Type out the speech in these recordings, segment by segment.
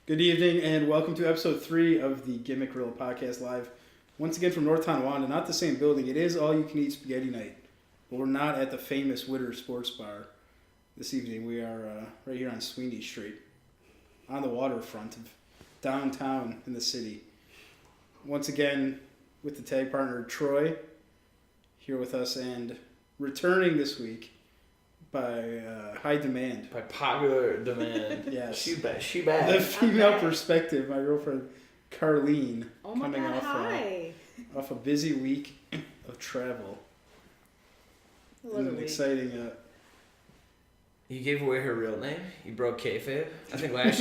Good evening and welcome to episode 3 of the Gimmick podcast live. Once again from North Tonawanda, not the same building. It is all you can eat spaghetti night. But we're not at the famous Witter Sports Bar this evening. We are right here on Sweeney Street on the waterfront of downtown in the city. Once again with the tag partner Troy here with us and returning this week by high demand. By popular demand. Yes. She back. The female perspective, my girlfriend Carlene, coming off a busy week of travel. And an exciting... You gave away her real name. You broke kayfabe. I think last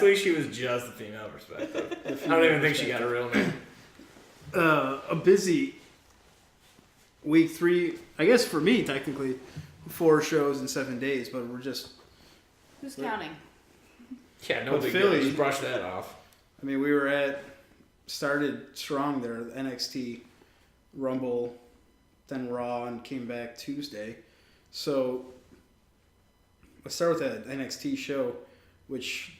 week she was just the female perspective. I don't even think she got a real name. A busy week 3, I guess for me technically, 4 shows in 7 days, but we're just... Who's counting? Yeah, no big deal. Just brush that off. I mean, started strong there, NXT, Rumble, then Raw, and came back Tuesday. So, let's start with that NXT show, which,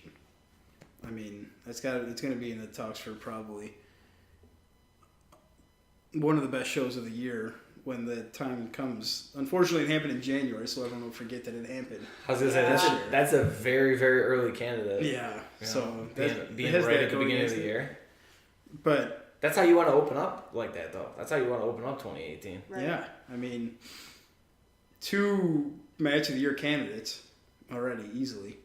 I mean, it's going to be in the talks for probably one of the best shows of the year when the time comes. Unfortunately, it happened in January, so everyone will forget that it happened. I was going to say, that's a very, very early candidate. Yeah. So being right at the beginning of the year. But that's how you want to open up like that, though. That's how you want to open up 2018. Right. Yeah. I mean, 2 match of the year candidates already, easily.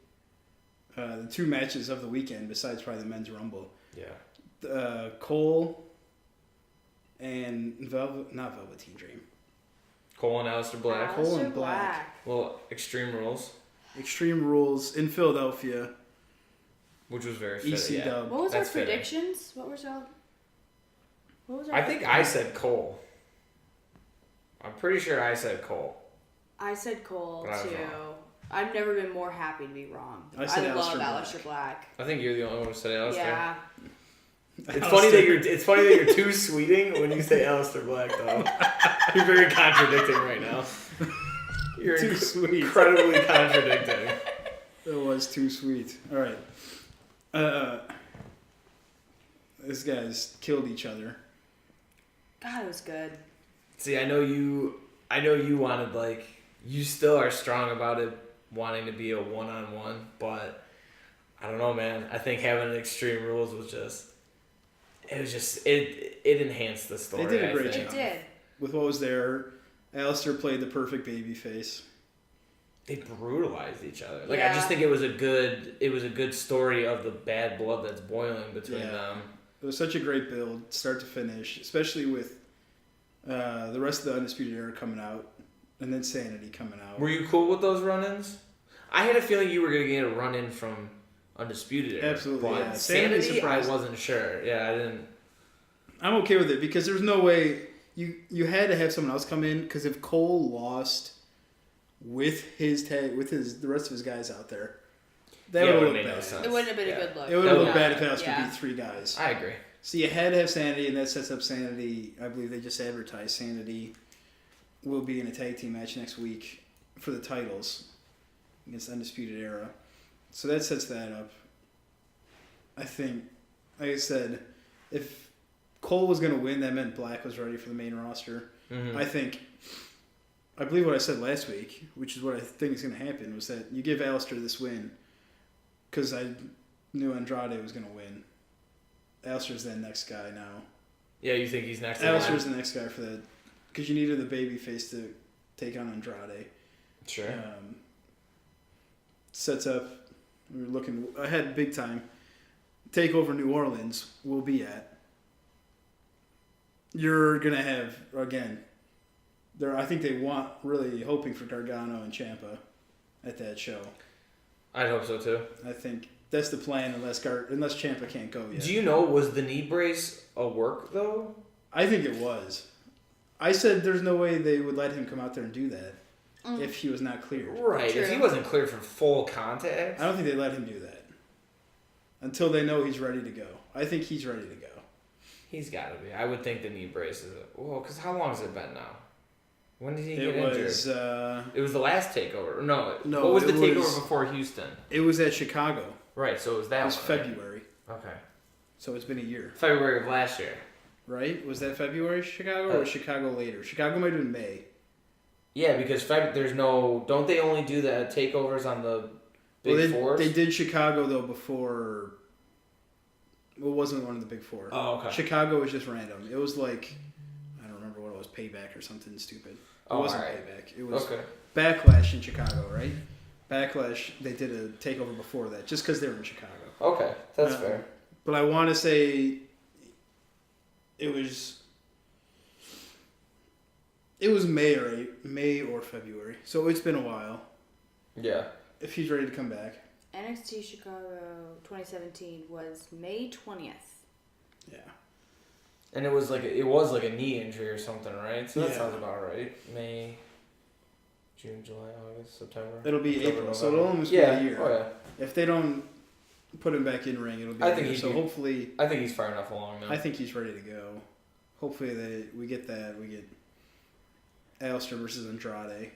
The 2 matches of the weekend, besides probably the men's Rumble. Yeah. Cole and not Velveteen Dream. Cole and Aleister Black. Cole and Black. Well, Extreme Rules. Extreme Rules in Philadelphia. Which was very fitting. EC dub. What was our predictions? What was our I think I said Cole. I'm pretty sure I said Cole. I said Cole But too. I've never been more happy to be wrong. I said love Aleister Aleister Black. I think you're the only one who said Aleister. Yeah. It's funny that you're too sweeting when you say Aleister Black, though. You're very contradicting right now. You're too sweet. Incredibly contradicting. It was too sweet. All right. These guys killed each other. God, it was good. See, I know you wanted, you still are strong about it wanting to be a one-on-one, but I don't know, man. I think having an Extreme Rules was it enhanced the story. They did a great job. It did. With what was there, Aleister played the perfect baby face. They brutalized each other. Yeah. I just think it was a good story of the bad blood that's boiling between them. It was such a great build, start to finish, especially with the rest of the Undisputed Era coming out, and then Sanity coming out. Were you cool with those run-ins? I had a feeling you were going to get a run-in from Undisputed Era. Absolutely, but yeah. Sanity, I wasn't sure. Yeah, I didn't. I'm okay with it because there's no way you had to have someone else come in, because if Cole lost with the rest of his guys out there, that would have looked bad. No sense. It wouldn't have been a good look. It would have looked bad if Aleister beat 3 guys. I agree. So you had to have Sanity, and that sets up Sanity. I believe they just advertised Sanity will be in a tag team match next week for the titles against Undisputed Era. So that sets that up. I think, like I said, if Cole was going to win, that meant Black was ready for the main roster. Mm-hmm. I believe what I said last week, which is what I think is going to happen, was that you give Aleister this win because I knew Andrade was going to win. Aleister's the next guy now. Yeah, you think he's next? Aleister's the next guy for that because you needed the baby face to take on Andrade. Sure. Sets up. We're looking ahead big time. Takeover New Orleans will be at. You're gonna have again. I think they want really hoping for Gargano and Ciampa at that show. I'd hope so too. I think that's the plan unless Ciampa can't go yet. Do you know, was the knee brace a work though? I think it was. I said there's no way they would let him come out there and do that if he was not cleared. Right. True. If he wasn't cleared for full contact. I don't think they let him do that until they know he's ready to go. I think he's ready to go. He's got to be. I would think the knee brace is... because how long has it been now? When did he get injured? It was the last takeover. No. What was the takeover before Houston? It was at Chicago. Right, so it was that It was one, right? February. Okay. So it's been a year. February of last year. Right? Was that February Chicago or was Chicago later? Chicago might have been May. Yeah, because there's no... Don't they only do the takeovers on the Big Fours? They did Chicago, though, before... It wasn't one of the Big Four. Oh, okay. Chicago was just random. It was like... I don't remember what it was. Payback or something stupid. It wasn't alright. Payback. It was Okay. Backlash in Chicago, right? Backlash, they did a takeover before that, just because they were in Chicago. Okay, that's fair. But I want to say it was May or February. So it's been a while. Yeah. If he's ready to come back. NXT Chicago 2017 was May 20th. Yeah. And it was like a knee injury or something, right? So that sounds about right. May, June, July, August, September. It'll be October, April, November. so it'll almost be a year. Oh yeah. If they don't put him back in ring, it'll be a year. So hopefully... I think he's far enough along now. I think he's ready to go. Hopefully we get that. We get Aleister versus Andrade.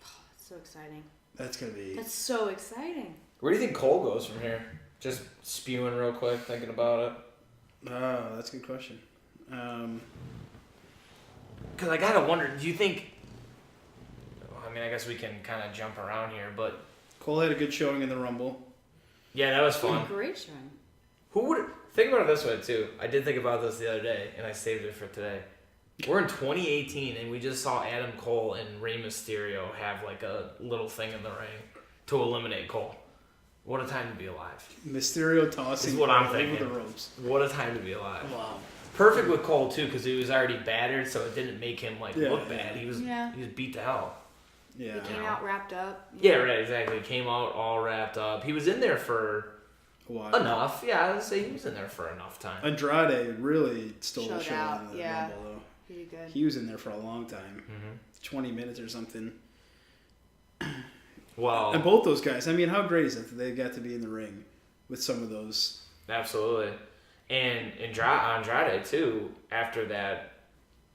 That's so exciting. That's going to be... That's so exciting. Where do you think Cole goes from here? Just spewing real quick, thinking about it. Oh, that's a good question. Because I gotta wonder, do you think... I mean, I guess we can kind of jump around here, but... Cole had a good showing in the Rumble. Yeah, that was fun. Great showing. Who would... Think about it this way, too. I did think about this the other day, and I saved it for today. We're in 2018, and we just saw Adam Cole and Rey Mysterio have, like, a little thing in the ring to eliminate Cole. What a time to be alive. Mysterio tossing is what I'm over thinking. the ropes. What a time to be alive. Wow. Perfect with Cole, too, because he was already battered, so it didn't make him, like, look bad. He was beat to hell. Yeah. He came out wrapped up. Yeah, right, exactly. Came out all wrapped up. He was in there for a while. Enough. Yeah, I would say he was in there for enough time. Andrade really stole the Showed show out, in the yeah. Rumble, though. He did good. He was in there for a long time. Mm-hmm. 20 minutes or something. Well, and both those guys, I mean, how great is it that they got to be in the ring with some of those? Absolutely. And Andrade, too, after that,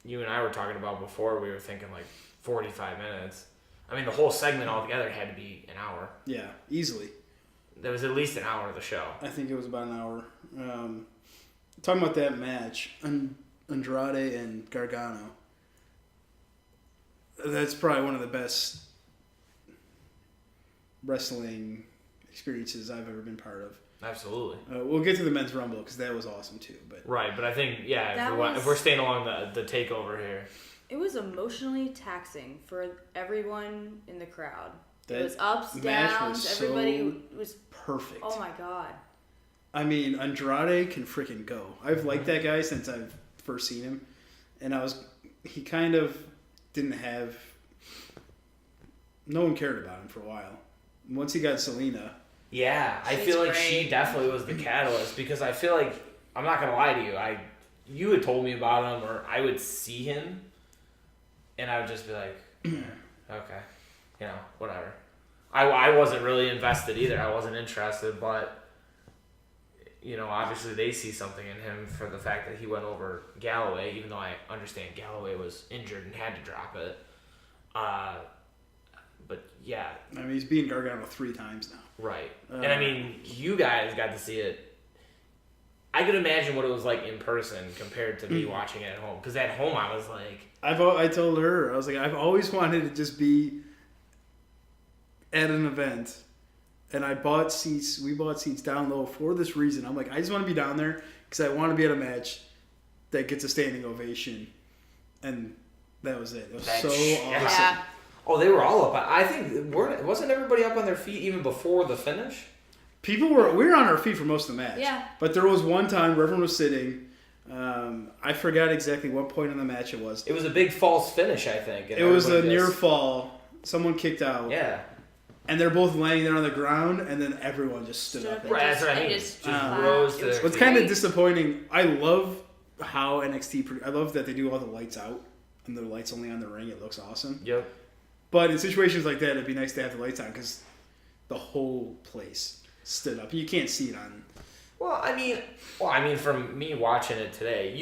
you and I were talking about before, we were thinking like 45 minutes. I mean, the whole segment altogether had to be an hour. Yeah, easily. There was at least an hour of the show. I think it was about an hour. Talking about that match, Andrade and Gargano, that's probably one of the best wrestling experiences I've ever been part of. Absolutely. We'll get to the men's rumble because that was awesome too. But right, but I think if we're staying along the takeover here, it was emotionally taxing for everyone in the crowd. It was ups, downs. Everybody was perfect. Oh my god. I mean, Andrade can freaking go. I've liked that guy since I've first seen him, and he kind of didn't have. No one cared about him for a while. Once he got Selena. Yeah, I feel like she definitely was the catalyst because I feel like, I'm not going to lie to you, you had told me about him or I would see him and I would just be like, okay, whatever. I wasn't really invested either. I wasn't interested, but, obviously they see something in him for the fact that he went over Galloway, even though I understand Galloway was injured and had to drop it. But yeah. I mean, he's beaten Gargano 3 times now. Right. And I mean, you guys got to see it. I could imagine what it was like in person compared to me watching it at home. Because at home I was like... I told her, I was like, I've always wanted to just be at an event. And we bought seats down low for this reason. I'm like, I just want to be down there because I want to be at a match that gets a standing ovation. And that was it. It was so awesome. Yeah. Oh, they were all up. I think wasn't everybody up on their feet even before the finish? We were on our feet for most of the match. Yeah. But there was one time where everyone was sitting. I forgot exactly what point in the match it was. It was a big false finish, I think. It was a near fall. Someone kicked out. Yeah. And they're both laying there on the ground, and then everyone just stood up. Right, that's what I mean. Just rose to their feet. What's kind of disappointing, I love how NXT... I love that they do all the lights out, and the lights only on the ring. It looks awesome. Yep. But in situations like that, it'd be nice to have the lights on because the whole place stood up. You can't see it on. Well, I mean, from me watching it today,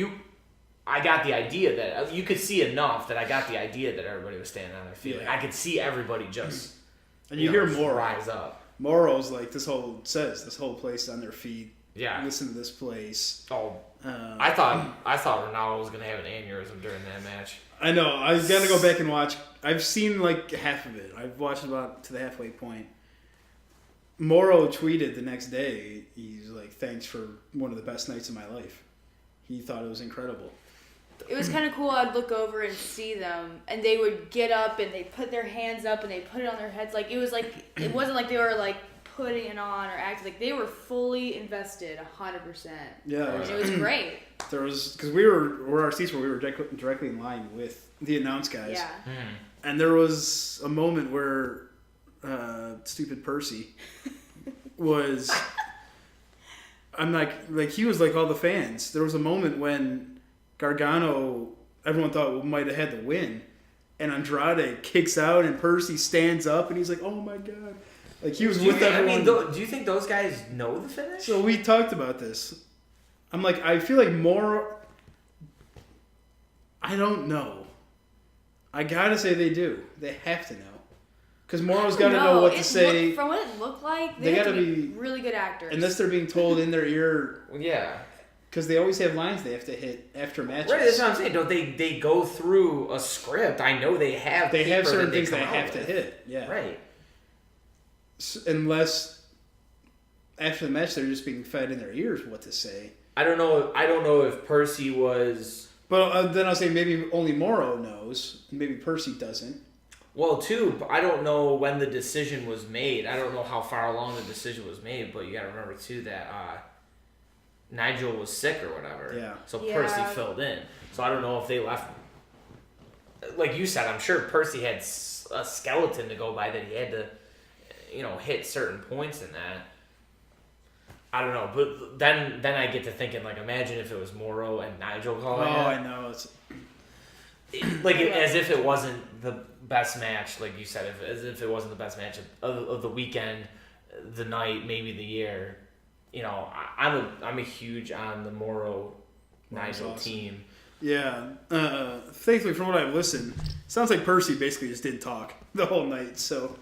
I got the idea that you could see enough that I got the idea that everybody was standing on their feet. Yeah. Like, I could see everybody just and you hear more rise up. Morrow's like, this whole place is on their feet. Yeah. Listen to this place. Oh, I thought Ronaldo was gonna have an aneurysm during that match. I know. I got to go back and watch. I've seen like half of it. I've watched about to the halfway point. Morrow tweeted the next day. He's like, "Thanks for one of the best nights of my life." He thought it was incredible. It was kind of cool. I'd look over and see them, and they would get up and they put their hands up and they put it on their heads. Like it wasn't like they were like putting it on or acting like they were fully invested 100%. Yeah, it was great. There was because we were our seats where we were directly in line with the announce guys. Yeah. And there was a moment where stupid Percy was. I'm like he was like all the fans. There was a moment when Gargano, everyone thought might have had the win, and Andrade kicks out and Percy stands up and he's like, "Oh my god!" Like he was with everyone. Do you think those guys know the finish? So we talked about this. I'm like, I feel like more. I don't know. I gotta say they do. They have to know. Because Morrow's got to know what to say. From what it looked like, they have to be really good actors. Unless they're being told in their ear. Yeah. Because they always have lines they have to hit after matches. Right, that's what I'm saying. Don't they go through a script? I know they have. They have certain things they have to hit. Yeah. Right. Unless after the match they're just being fed in their ears what to say. I don't know if Percy was. But then I'll say maybe only Morrow knows. Maybe Percy doesn't. Well, too, I don't know when the decision was made. I don't know how far along the decision was made, but you got to remember too that Nigel was sick or whatever. Yeah. So Percy filled in. So I don't know if they left. Like you said, I'm sure Percy had a skeleton to go by that he had to, hit certain points in that. I don't know, but then I get to thinking, like, imagine if it was Morrow and Nigel calling it. I know. It's as if it wasn't the best match, like you said, as if it wasn't the best match of the weekend, the night, maybe the year. I'm a huge on the Morrow Nigel team. Yeah. Thankfully, from what I've listened, it sounds like Percy basically just didn't talk the whole night, so.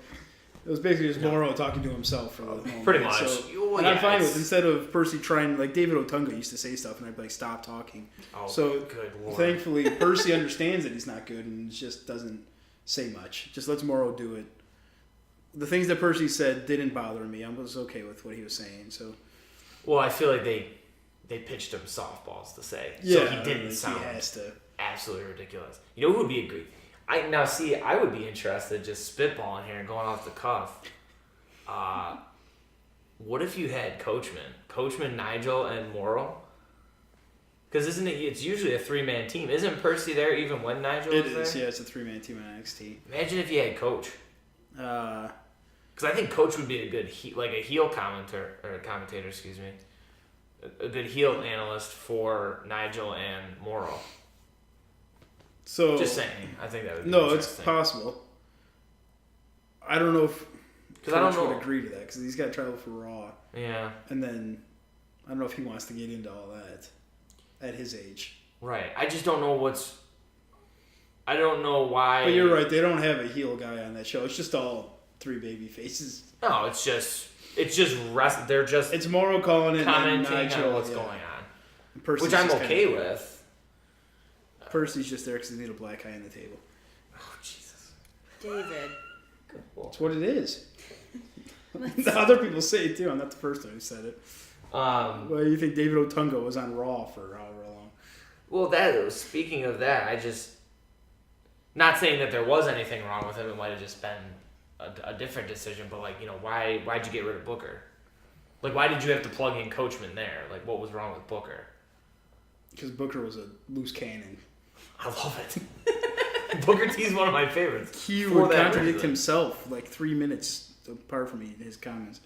It was basically just Morrow talking to himself for the whole pretty night. much. So, and I'm fine with instead of Percy trying, like David Otunga used to say stuff, and I'd be like, stop talking. Oh, so good Lord. Thankfully, Percy understands that he's not good and just doesn't say much. Just lets Morrow do it. The things that Percy said didn't bother me. I was okay with what he was saying. So, well, I feel like they pitched him softballs to say, yeah, so he didn't sound absolutely ridiculous. You know who would be a great? I would be interested just spitballing here and going off the cuff. What if you had Coachman, Nigel, and Morrow? Because it's usually a 3-man team. Isn't Percy there even when Nigel is there? It is, yeah. It's a 3-man team in NXT. Imagine if you had Coach. Because I think Coach would be a good heel commentator, excuse me. A good heel analyst for Nigel and Morrow. So just saying, I think that would be it's possible. I don't know if Coach would agree to that because he's got to travel for Raw. Yeah. And then I don't know if he wants to get into all that at his age. Right. I just don't know I don't know why. But you're right. They don't have a heel guy on that show. It's just all 3 baby faces. No, it's just they're just. It's Morrow calling it commenting and Nigel, on what's going on, Percy's which I'm okay with. Percy's just there because they need a black guy on the table. Oh, Jesus. David. That's what it is. The other people say it too. I'm not the first one who said it. Well, you think David Otunga was on Raw for however long? Well, speaking of that, not saying that there was anything wrong with him. It might have just been a different decision. But why'd you get rid of Booker? Like, why did you have to plug in Coachman there? Like, what was wrong with Booker? Because Booker was a loose cannon. I love it. Booker T's one of my favorites. He would contradict himself like 3 minutes apart from his comments.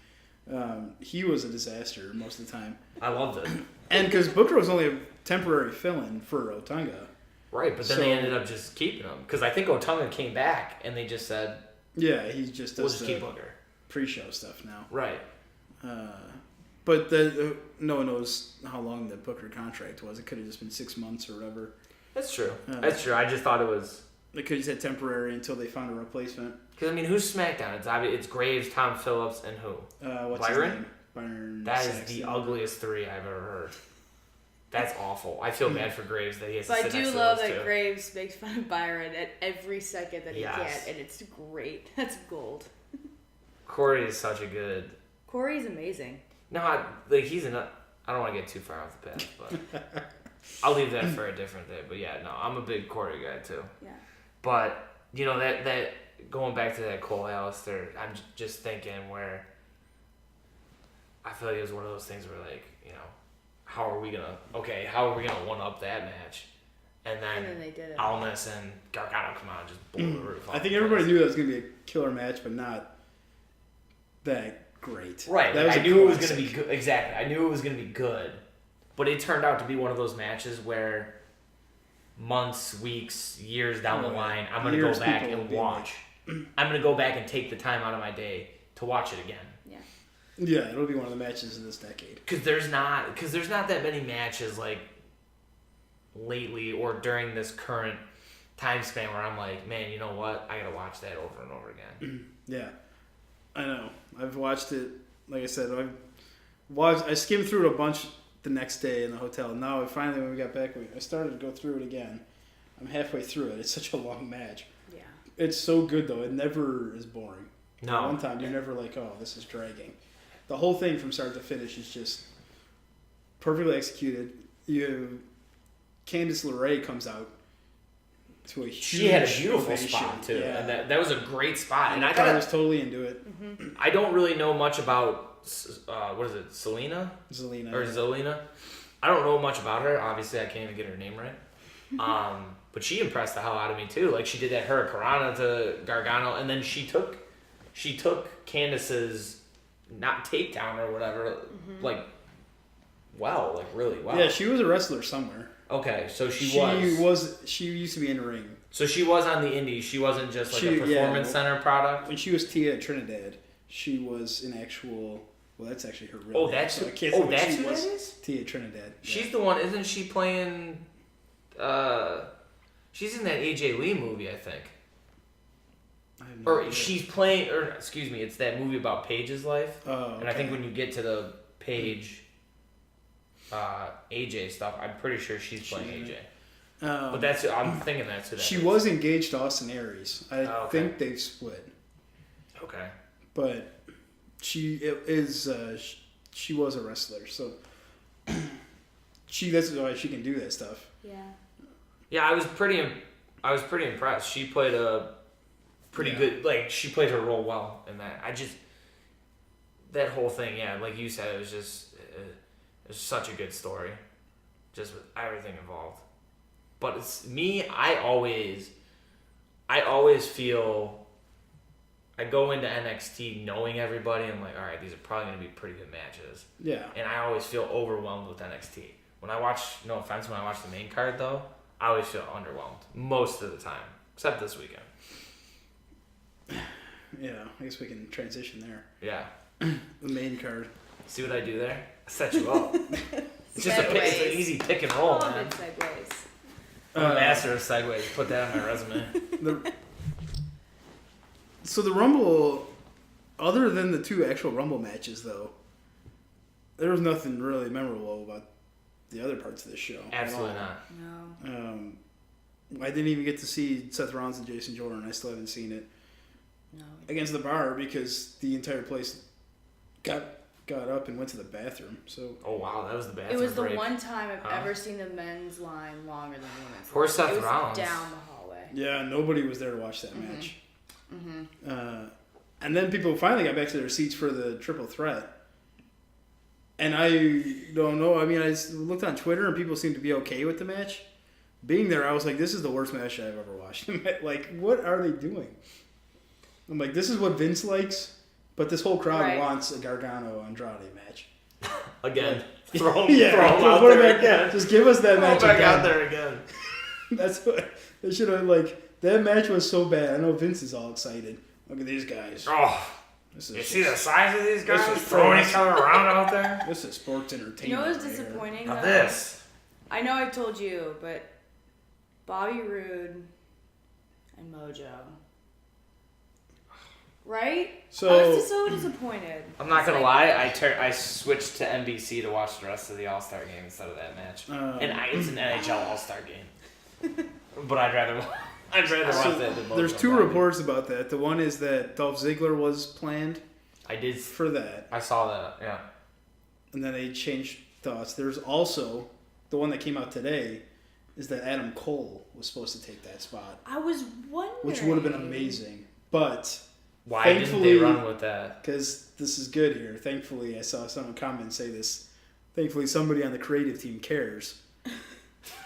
He was a disaster most of the time. I loved it. And because Booker was only a temporary fill-in for Otunga. Right, but then they ended up just keeping him. Because I think Otunga came back and they just said... Yeah, he just does keep Booker. Pre-show stuff now. Right. But no one knows how long the Booker contract was. It could have just been 6 months or whatever. That's true. That's true. I just thought it was... They could have said temporary until they found a replacement. Because, I mean, who's SmackDown? It's Graves, Tom Phillips, and who? What's Byron? his name? Byron. That is Saxton. the ugliest 3 I've ever heard. That's awful. I feel bad for Graves that he has to But sit I next do to love those that two. Graves makes fun of Byron at every second that he Yes. can, and it's great. That's gold. Corey is such a good... Corey's amazing. No, he's an... I don't want to get too far off the path, but... I'll leave that for a different day. But yeah, no, I'm a big Corey guy too. Yeah. But, you know, that going back to that Cole Alistair, I'm just thinking where I feel like it was one of those things where, like, you know, how are we going to one-up that match? And then they did it. Almas and Gargano come out and just blew the roof off. I think everybody knew that was going to be a killer match, but not that great. Right. That Like, was I knew it was going to be good. Exactly. I knew it was going to be good. But it turned out to be one of those matches where months, weeks, years down the line, I'm going to go back and watch. I'm going to go back and take the time out of my day to watch it again. Yeah. Yeah, it'll be one of the matches of this decade. Because there's not that many matches like lately or during this current time span where I'm like, man, you know what? I got to watch that over and over again. Yeah, I know. I've watched it. Like I said, I skimmed through it a bunch the next day in the hotel. Now, finally, when we got back, I started to go through it again. I'm halfway through it. It's such a long match. Yeah. It's so good, though. It never is boring. No. One time, you're never like, oh, this is dragging. The whole thing from start to finish is just perfectly executed. Candice LeRae comes out to a huge She had a beautiful ovation. spot, too. Yeah. And that was a great spot. And I was totally into it. I don't really know much about, what is it, Selena? Zelina. Or Zelina. I don't know much about her. Obviously, I can't even get her name right. But she impressed the hell out of me, too. Like, she did that Hurricanrana to Gargano, and then she took Candice's, not takedown or whatever, like really well. Yeah, she was a wrestler somewhere. Okay, so she used to be in the ring. So she was on the indies. She wasn't just like a performance center product. When she was Tia Trinidad, she was an actual. Well, that's actually her real name. That's so who. I can't Oh, say what that's she who was. that is. Tia Trinidad. Yeah. She's the one. Isn't she playing? She's in that AJ Lee movie, I think. I have no idea. She's playing. Or excuse me, it's that movie about Paige's life. Oh, okay. And I think when you get to the Paige, AJ stuff, I'm pretty sure she's playing AJ. But I'm thinking that's who that she is. was engaged to Austin Aries. I okay. think they've split. Okay. But she was a wrestler, so that's why she can do that stuff. Yeah. Yeah, I was pretty impressed. She played a pretty good, like, she played her role well in that. That whole thing, yeah, like you said, it was such a good story, just with everything involved. But it's me. I always feel. I go into NXT knowing everybody. I'm like, all right, these are probably going to be pretty good matches. Yeah. And I always feel overwhelmed with NXT. When I watch, no offense, when I watch the main card though, I always feel underwhelmed most of the time, except this weekend. Yeah, I guess we can transition there. Yeah. The main card. See what I do there? I set you up. It's just it's an easy pick and roll, man. Segues. I'm a master of segues. Put that on my resume. So the Rumble, other than the 2 actual Rumble matches, though, there was nothing really memorable about the other parts of the show. Absolutely not. No. I didn't even get to see Seth Rollins and Jason Jordan. I still haven't seen it. No. Against the Bar because the entire place got up and went to the bathroom. So. Oh wow, that was the bathroom It was the break. one time I've ever seen the men's line longer than the women's. Poor line. Seth it was Rollins. Down the hallway. Yeah, nobody was there to watch that match. And then people finally got back to their seats for the triple threat. And I don't know. I mean, I looked on Twitter and people seemed to be okay with the match. Being there, I was like, this is the worst match I've ever watched. Like, what are they doing? I'm like, this is what Vince likes, but this whole crowd wants a Gargano Andrade match. Again. Throw Throw him him out put there him again. Just give us that match Throw him back again. out there again. That's what they should have, like, that match was so bad. I know Vince is all excited. Look at these guys. Oh, This you is see the size of these guys this is throwing sports. each other around out there? This is sports entertainment. You know what was right here. disappointing Now though? this. I know I told you, but Bobby Roode and Mojo. Right? So I was just so disappointed. I'm not gonna lie. I switched to NBC to watch the rest of the All-Star game instead of that match. It's an NHL All-Star game. But I'd rather watch that than Mojo. There's two reports about that. The one is that Dolph Ziggler was planned. I did for that. I saw that. Yeah. And then they changed thoughts. There's also the one that came out today. Is that Adam Cole was supposed to take that spot? I was wondering. Which would have been amazing, but. Why didn't they run with that? Because this is good here. Thankfully, I saw someone comment say this. Thankfully, somebody on the creative team cares.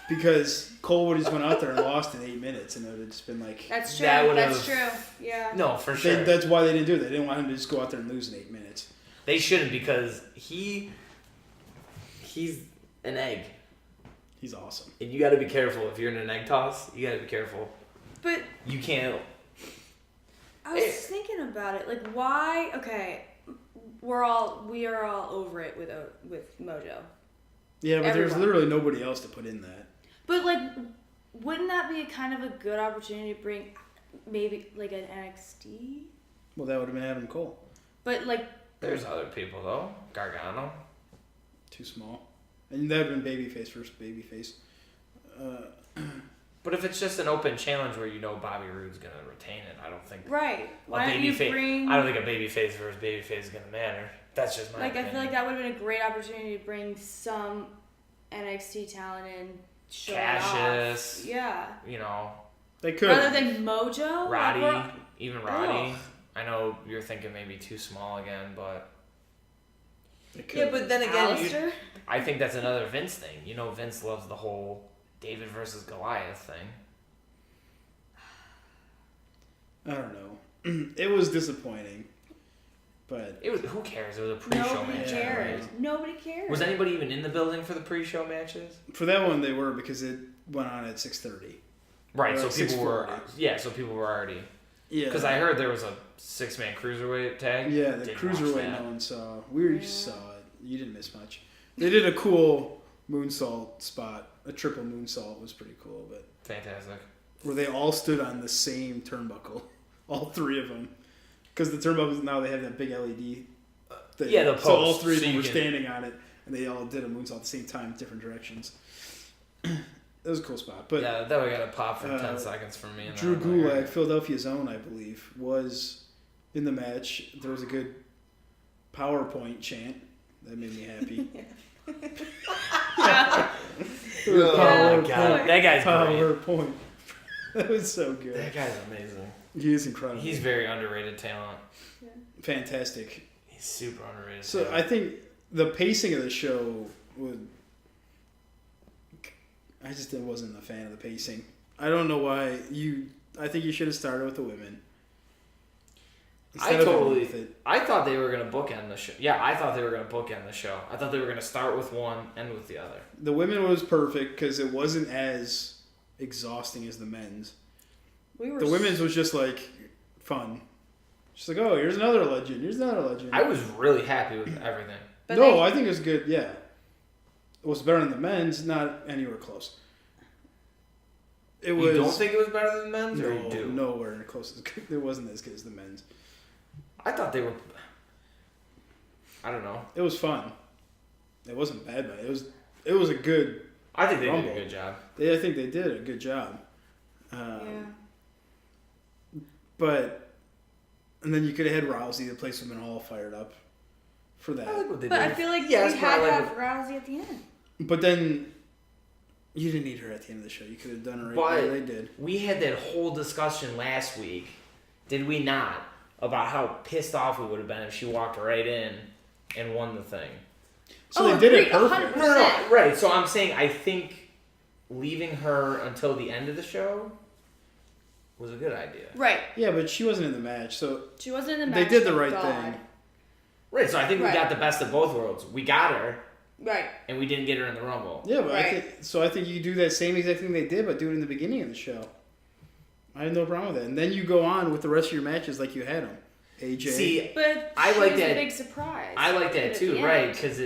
Because Cole would have just went out there and lost in 8 minutes, and it would have just been like... That's true. That's true. Yeah. No, for sure. That's why they didn't do it. They didn't want him to just go out there and lose in 8 minutes. They shouldn't, because he's an egg. He's awesome. And you got to be careful. If you're in an egg toss, you got to be careful. But... You can't... I was thinking about it. Like, why? Okay, we are all over it with Mojo. Yeah, but there's literally nobody else to put in that. But like, wouldn't that be kind of a good opportunity to bring maybe like an NXT? Well, that would have been Adam Cole. But like, there's other people though. Gargano. Too small, and that would have been babyface versus babyface. But if it's just an open challenge where you know Bobby Roode's gonna retain it, I don't think. Right. Why don't you bring? I don't think a babyface versus babyface is gonna matter. That's just my opinion. I feel like that would have been a great opportunity to bring some NXT talent in. Cassius. Yeah. You know. They could. Rather than Mojo. Roddy. Even Roddy. Ugh. I know you're thinking maybe too small again, but. Yeah, but then again, I think that's another Vince thing. You know, Vince loves the whole David versus Goliath thing. I don't know. It was disappointing, but it was. Who cares? It was a pre-show match. Nobody cares. Nobody cares. Was anybody even in the building for the pre-show matches? For that one, they were because it went on at 6:30. Right. So people were. Yeah. So people were already. Yeah. Because I heard there was a 6-man cruiserweight tag. Yeah, the cruiserweight no one saw. We just saw it. You didn't miss much. They did a cool moonsault spot. A triple moonsault was pretty cool, but fantastic. Where they all stood on the same turnbuckle, all three of them, because the turnbuckles now they have that big LED thing. Yeah, the post. So all three of them were standing on it, and they all did a moonsault at the same time, different directions. It was a cool spot, but yeah, that we got a pop for 10 seconds from me. And Drew Gulak, Philadelphia's own, I believe, was in the match. There was a good PowerPoint chant that made me happy. God. That guy's PowerPoint. That was so good. That guy's amazing. He is incredible. He's very underrated talent. Yeah. Fantastic. He's super underrated. So talent. I think the pacing of the show would. It wasn't a fan of the pacing. I don't know why I think you should have started with the women. I thought they were going to bookend the show. Yeah, I thought they were going to bookend the show. I thought they were going to start with one, end with the other. The women was perfect because it wasn't as exhausting as the men's. The women's was just like fun. Just like, oh, here's another legend. Here's another legend. I was really happy with everything. I think it was good. Yeah, it was better than the men's. Not anywhere close. It was. You don't think it was better than the men's, or you do? Nowhere close. It wasn't as good as the men's. I thought they were. I don't know. It was fun. It wasn't bad, but it was a good. I think they did a good job. I think they did a good job. Yeah. But, and then you could have had Rousey. The place would have been all fired up for that. I like what they but did. I feel like you had to have Rousey at the end. But then, you didn't need her at the end of the show. You could have done it right where they did. We had that whole discussion last week, did we not? About how pissed off we would have been if she walked right in and won the thing. So they did it perfect. No, right. So I'm saying I think leaving her until the end of the show was a good idea. Right. Yeah, but she wasn't in the match, so she wasn't in the match. They did the right thing. Right. So I think we got the best of both worlds. We got her. Right. And we didn't get her in the Rumble. Yeah, but I think you do that same exact thing they did, but do it in the beginning of the show. I have no problem with that. And then you go on with the rest of your matches like you had them. AJ. See, but I like that. A big surprise. I like that too, right? Because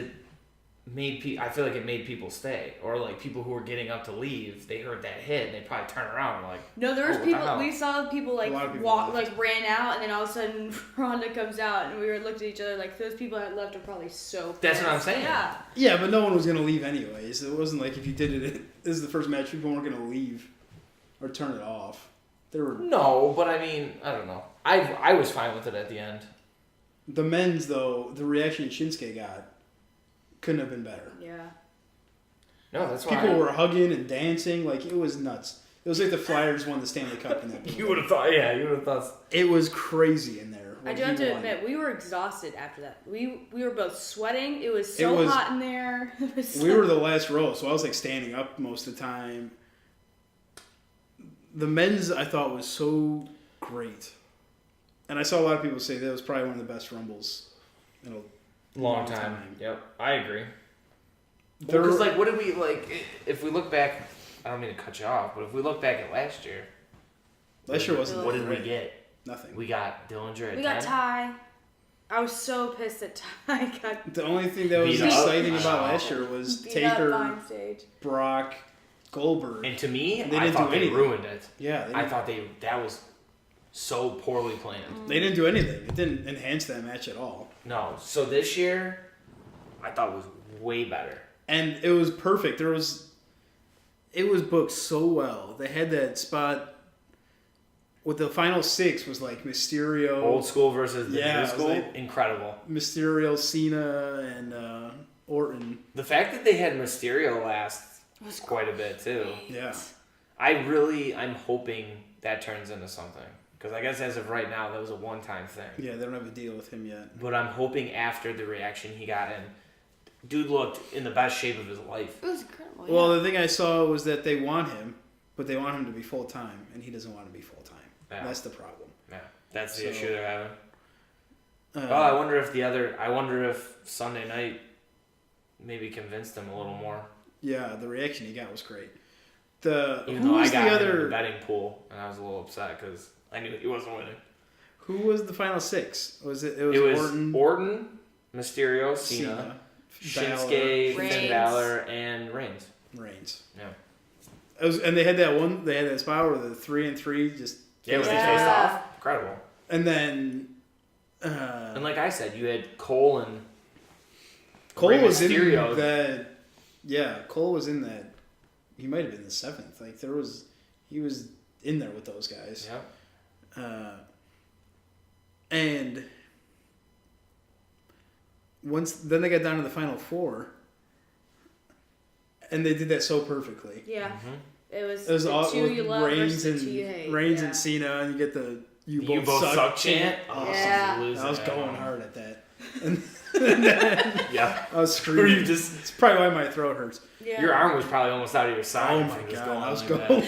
I feel like it made people stay, or like people who were getting up to leave, they heard that hit and they probably turn around and like. No, there was people. We saw people like walk, like ran out, and then all of a sudden Ronda comes out, and we were looking at each other like those people that left are probably so. That's what I'm saying. Yeah. Yeah, but no one was gonna leave anyways. It wasn't like if you did it. This is the first match. People weren't gonna leave or turn it off. There were no, but I mean, I don't know. I was fine with it at the end. The men's though, the reaction Shinsuke got couldn't have been better. Yeah. No, that's why people were hugging and dancing like it was nuts. It was like the Flyers won the Stanley Cup in that. You would have thought, yeah, you would have thought. It was crazy in there. I do have to admit, we were exhausted after that. We were both sweating. It was so hot in there. We were the last row, so I was like standing up most of the time. The men's I thought was so great, and I saw a lot of people say that was probably one of the best Rumbles in a long time. Yep, I agree. Because like, what did we like? If we look back, I don't mean to cut you off, but if we look back at last year wasn't. What did we get? Nothing. We got Dillinger at 10. We got Ty. I was so pissed that Ty got. The only thing that was exciting about last year was Taker, Brock, Goldberg. And to me, I thought they ruined it. Yeah. I thought that was so poorly planned. They didn't do anything. It didn't enhance that match at all. No. So this year, I thought was way better. And it was perfect. It was booked so well. They had that spot with the final 6 was like Mysterio. Old school versus the new school. Like incredible. Mysterio, Cena, and Orton. The fact that they had Mysterio last was quite a bit too. Yeah. I'm hoping that turns into something. Because I guess as of right now, that was a one-time thing. Yeah, they don't have a deal with him yet. But I'm hoping after the reaction he got in, dude looked in the best shape of his life. It was incredible. Well, the thing I saw was that they want him, but they want him to be full-time, and he doesn't want to be full-time. Yeah. That's the problem. Yeah, that's the issue they're having. I wonder if Sunday night maybe convinced him a little more. Yeah, the reaction he got was great. Even though I got him in the betting pool, and I was a little upset because I knew he wasn't winning. Who was the final 6? It was Orton, Mysterio, Cena, Shinsuke, Finn Balor, and Reigns. Yeah. And they had that spot where the 3-3 just when they faced off. Incredible. And then and like I said, you had Cole was in that. Yeah, Cole was in that. He might have been the 7th. Like he was in there with those guys. Yeah. And then they got down to the final 4, and they did that so perfectly. Yeah. Mm-hmm. It was all you love Reigns versus the two you hate. Reigns and Cena, and you get the you both suck chant. Oh, yeah. I was going hard at that. And then yeah. I was screaming. It's probably why my throat hurts. Yeah. Your arm was probably almost out of your side. Oh my god, I was going hard.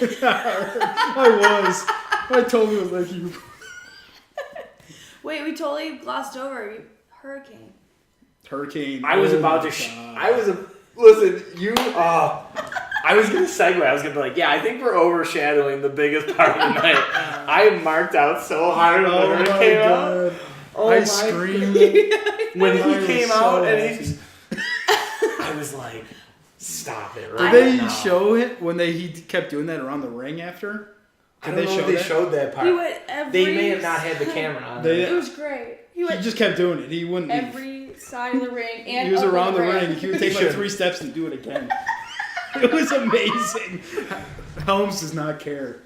I totally was like you. Wait, we totally glossed over Hurricane. I was about to. Listen, you. I was gonna segue. I was gonna be like, yeah, I think we're overshadowing the biggest part of the night. I marked out so hard when it came out. Oh I screamed when he came out, and I was like, "Stop it!" Right? Did they show it when he kept doing that around the ring after? I don't know if they showed that part. He went they may have not had the camera on. It was great. He just kept doing it. He wouldn't every side of the ring, and he was around the ring. He would take like 3 steps and do it again. It was amazing. Helms does not care.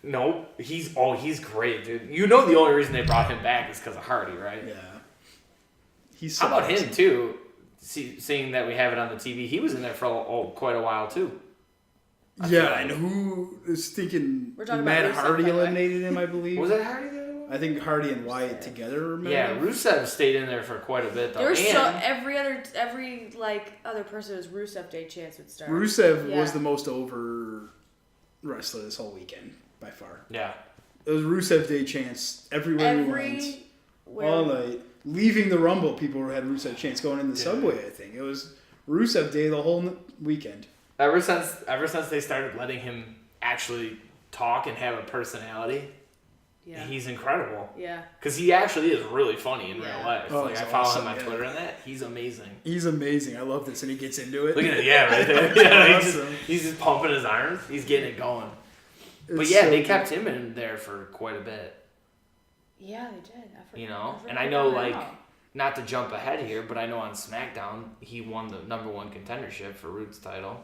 No, he's great, dude. You know the only reason they brought him back is because of Hardy, right? Yeah. How about him too? Seeing that we have it on the TV, he was in there for quite a while too. And who is thinking Matt Hardy eliminated him? I believe. Was it Hardy? I think Hardy and Wyatt together. Remember? Yeah, Rusev stayed in there for quite a bit though. There was every other person was Rusev Day chance would start. Rusev was the most over wrestler this whole weekend by far. Yeah, it was Rusev Day chance everywhere we went all night. Leaving the Rumble, people had Rusev chance going in the subway. I think it was Rusev Day the whole weekend. Ever since they started letting him actually talk and have a personality. Yeah. He's incredible. Yeah. Because he actually is really funny in real life. Oh, I follow him on Twitter and that. He's amazing. He's amazing. I love this, and he gets into it. Look at it, right there. Yeah, he's just pumping his arms. He's getting it going. But yeah, they kept him in there for quite a bit. Yeah, they did. And I know, like, not to jump ahead here, but I know on SmackDown he won the #1 contendership for Rude's title.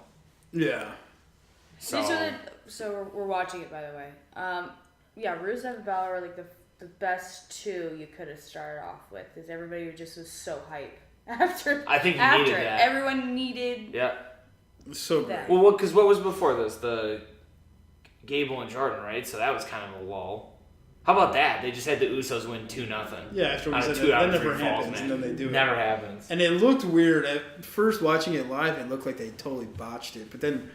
Yeah. So we're watching it, by the way. Yeah, Rusev and Balor were like the best two you could have started off with, because everybody just was so hype after. I think you needed that. Everyone needed. Yeah. So great. Well, because what was before this? The Gable and Jordan, right? So that was kind of a lull. How about that? They just had the Usos win 2-0. Yeah, after we said that never happens, and then they do it. Never happens. And it looked weird. At first, watching it live, it looked like they totally botched it. But then,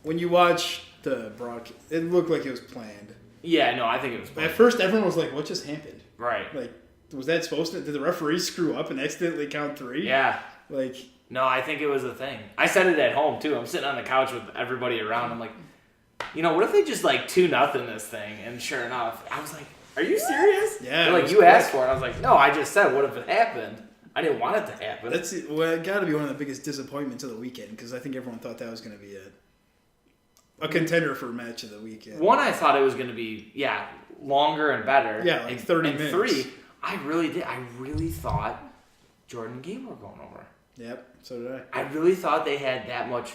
when you watch the broadcast, it looked like it was planned. Yeah, no, I think it was planned. At first, everyone was like, what just happened? Right. Like, was that supposed to... Did the referee screw up and accidentally count 3? Yeah. Like... No, I think it was a thing. I said it at home, too. I'm sitting on the couch with everybody around. I'm like, what if they just, 2-0 this thing? And sure enough, I was like, are you serious? Yeah. They're like, you asked for it. I was like, no, I just said, what if it happened? I didn't want it to happen. It got to be one of the biggest disappointments of the weekend, because I think everyone thought that was going to be a contender for match of the weekend. One, I thought it was going to be, longer and better. Yeah, 30 minutes. And 3, I really did. I really thought Jordan and Gable were going over. Yep, so did I. I really thought they had that much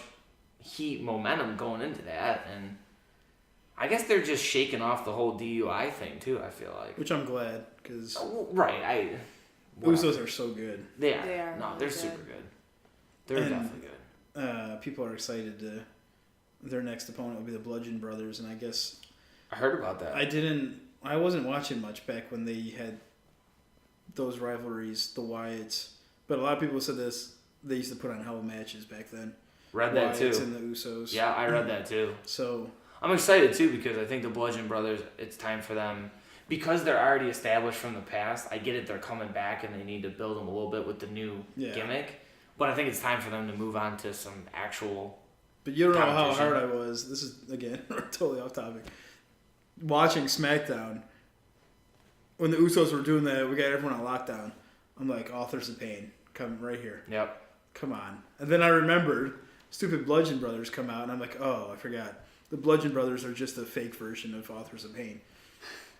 heat momentum going into that, and I guess they're just shaking off the whole DUI thing, too, I feel like. Which I'm glad, because... Right, Usos are so good. They are. They are No, really they're good. super good. They're definitely good. People are excited to... Their next opponent will be the Bludgeon Brothers, and I guess... I heard about that. I wasn't watching much back when they had those rivalries, the Wyatts. But a lot of people said this, they used to put on hell matches back then. Read that, too. Wyatts and the Usos. Yeah, I read that, too. So... I'm excited, too, because I think the Bludgeon Brothers, it's time for them... Because they're already established from the past, I get it, they're coming back and they need to build them a little bit with the new gimmick. But I think it's time for them to move on to some actual... But you don't know how hard I was. This is, again, totally off topic. Watching SmackDown, when the Usos were doing that, we got everyone on lockdown. I'm like, Authors of Pain, come right here. Yep. Come on. And then I remembered, stupid Bludgeon Brothers come out, and I'm like, oh, I forgot. The Bludgeon Brothers are just a fake version of Authors of Pain.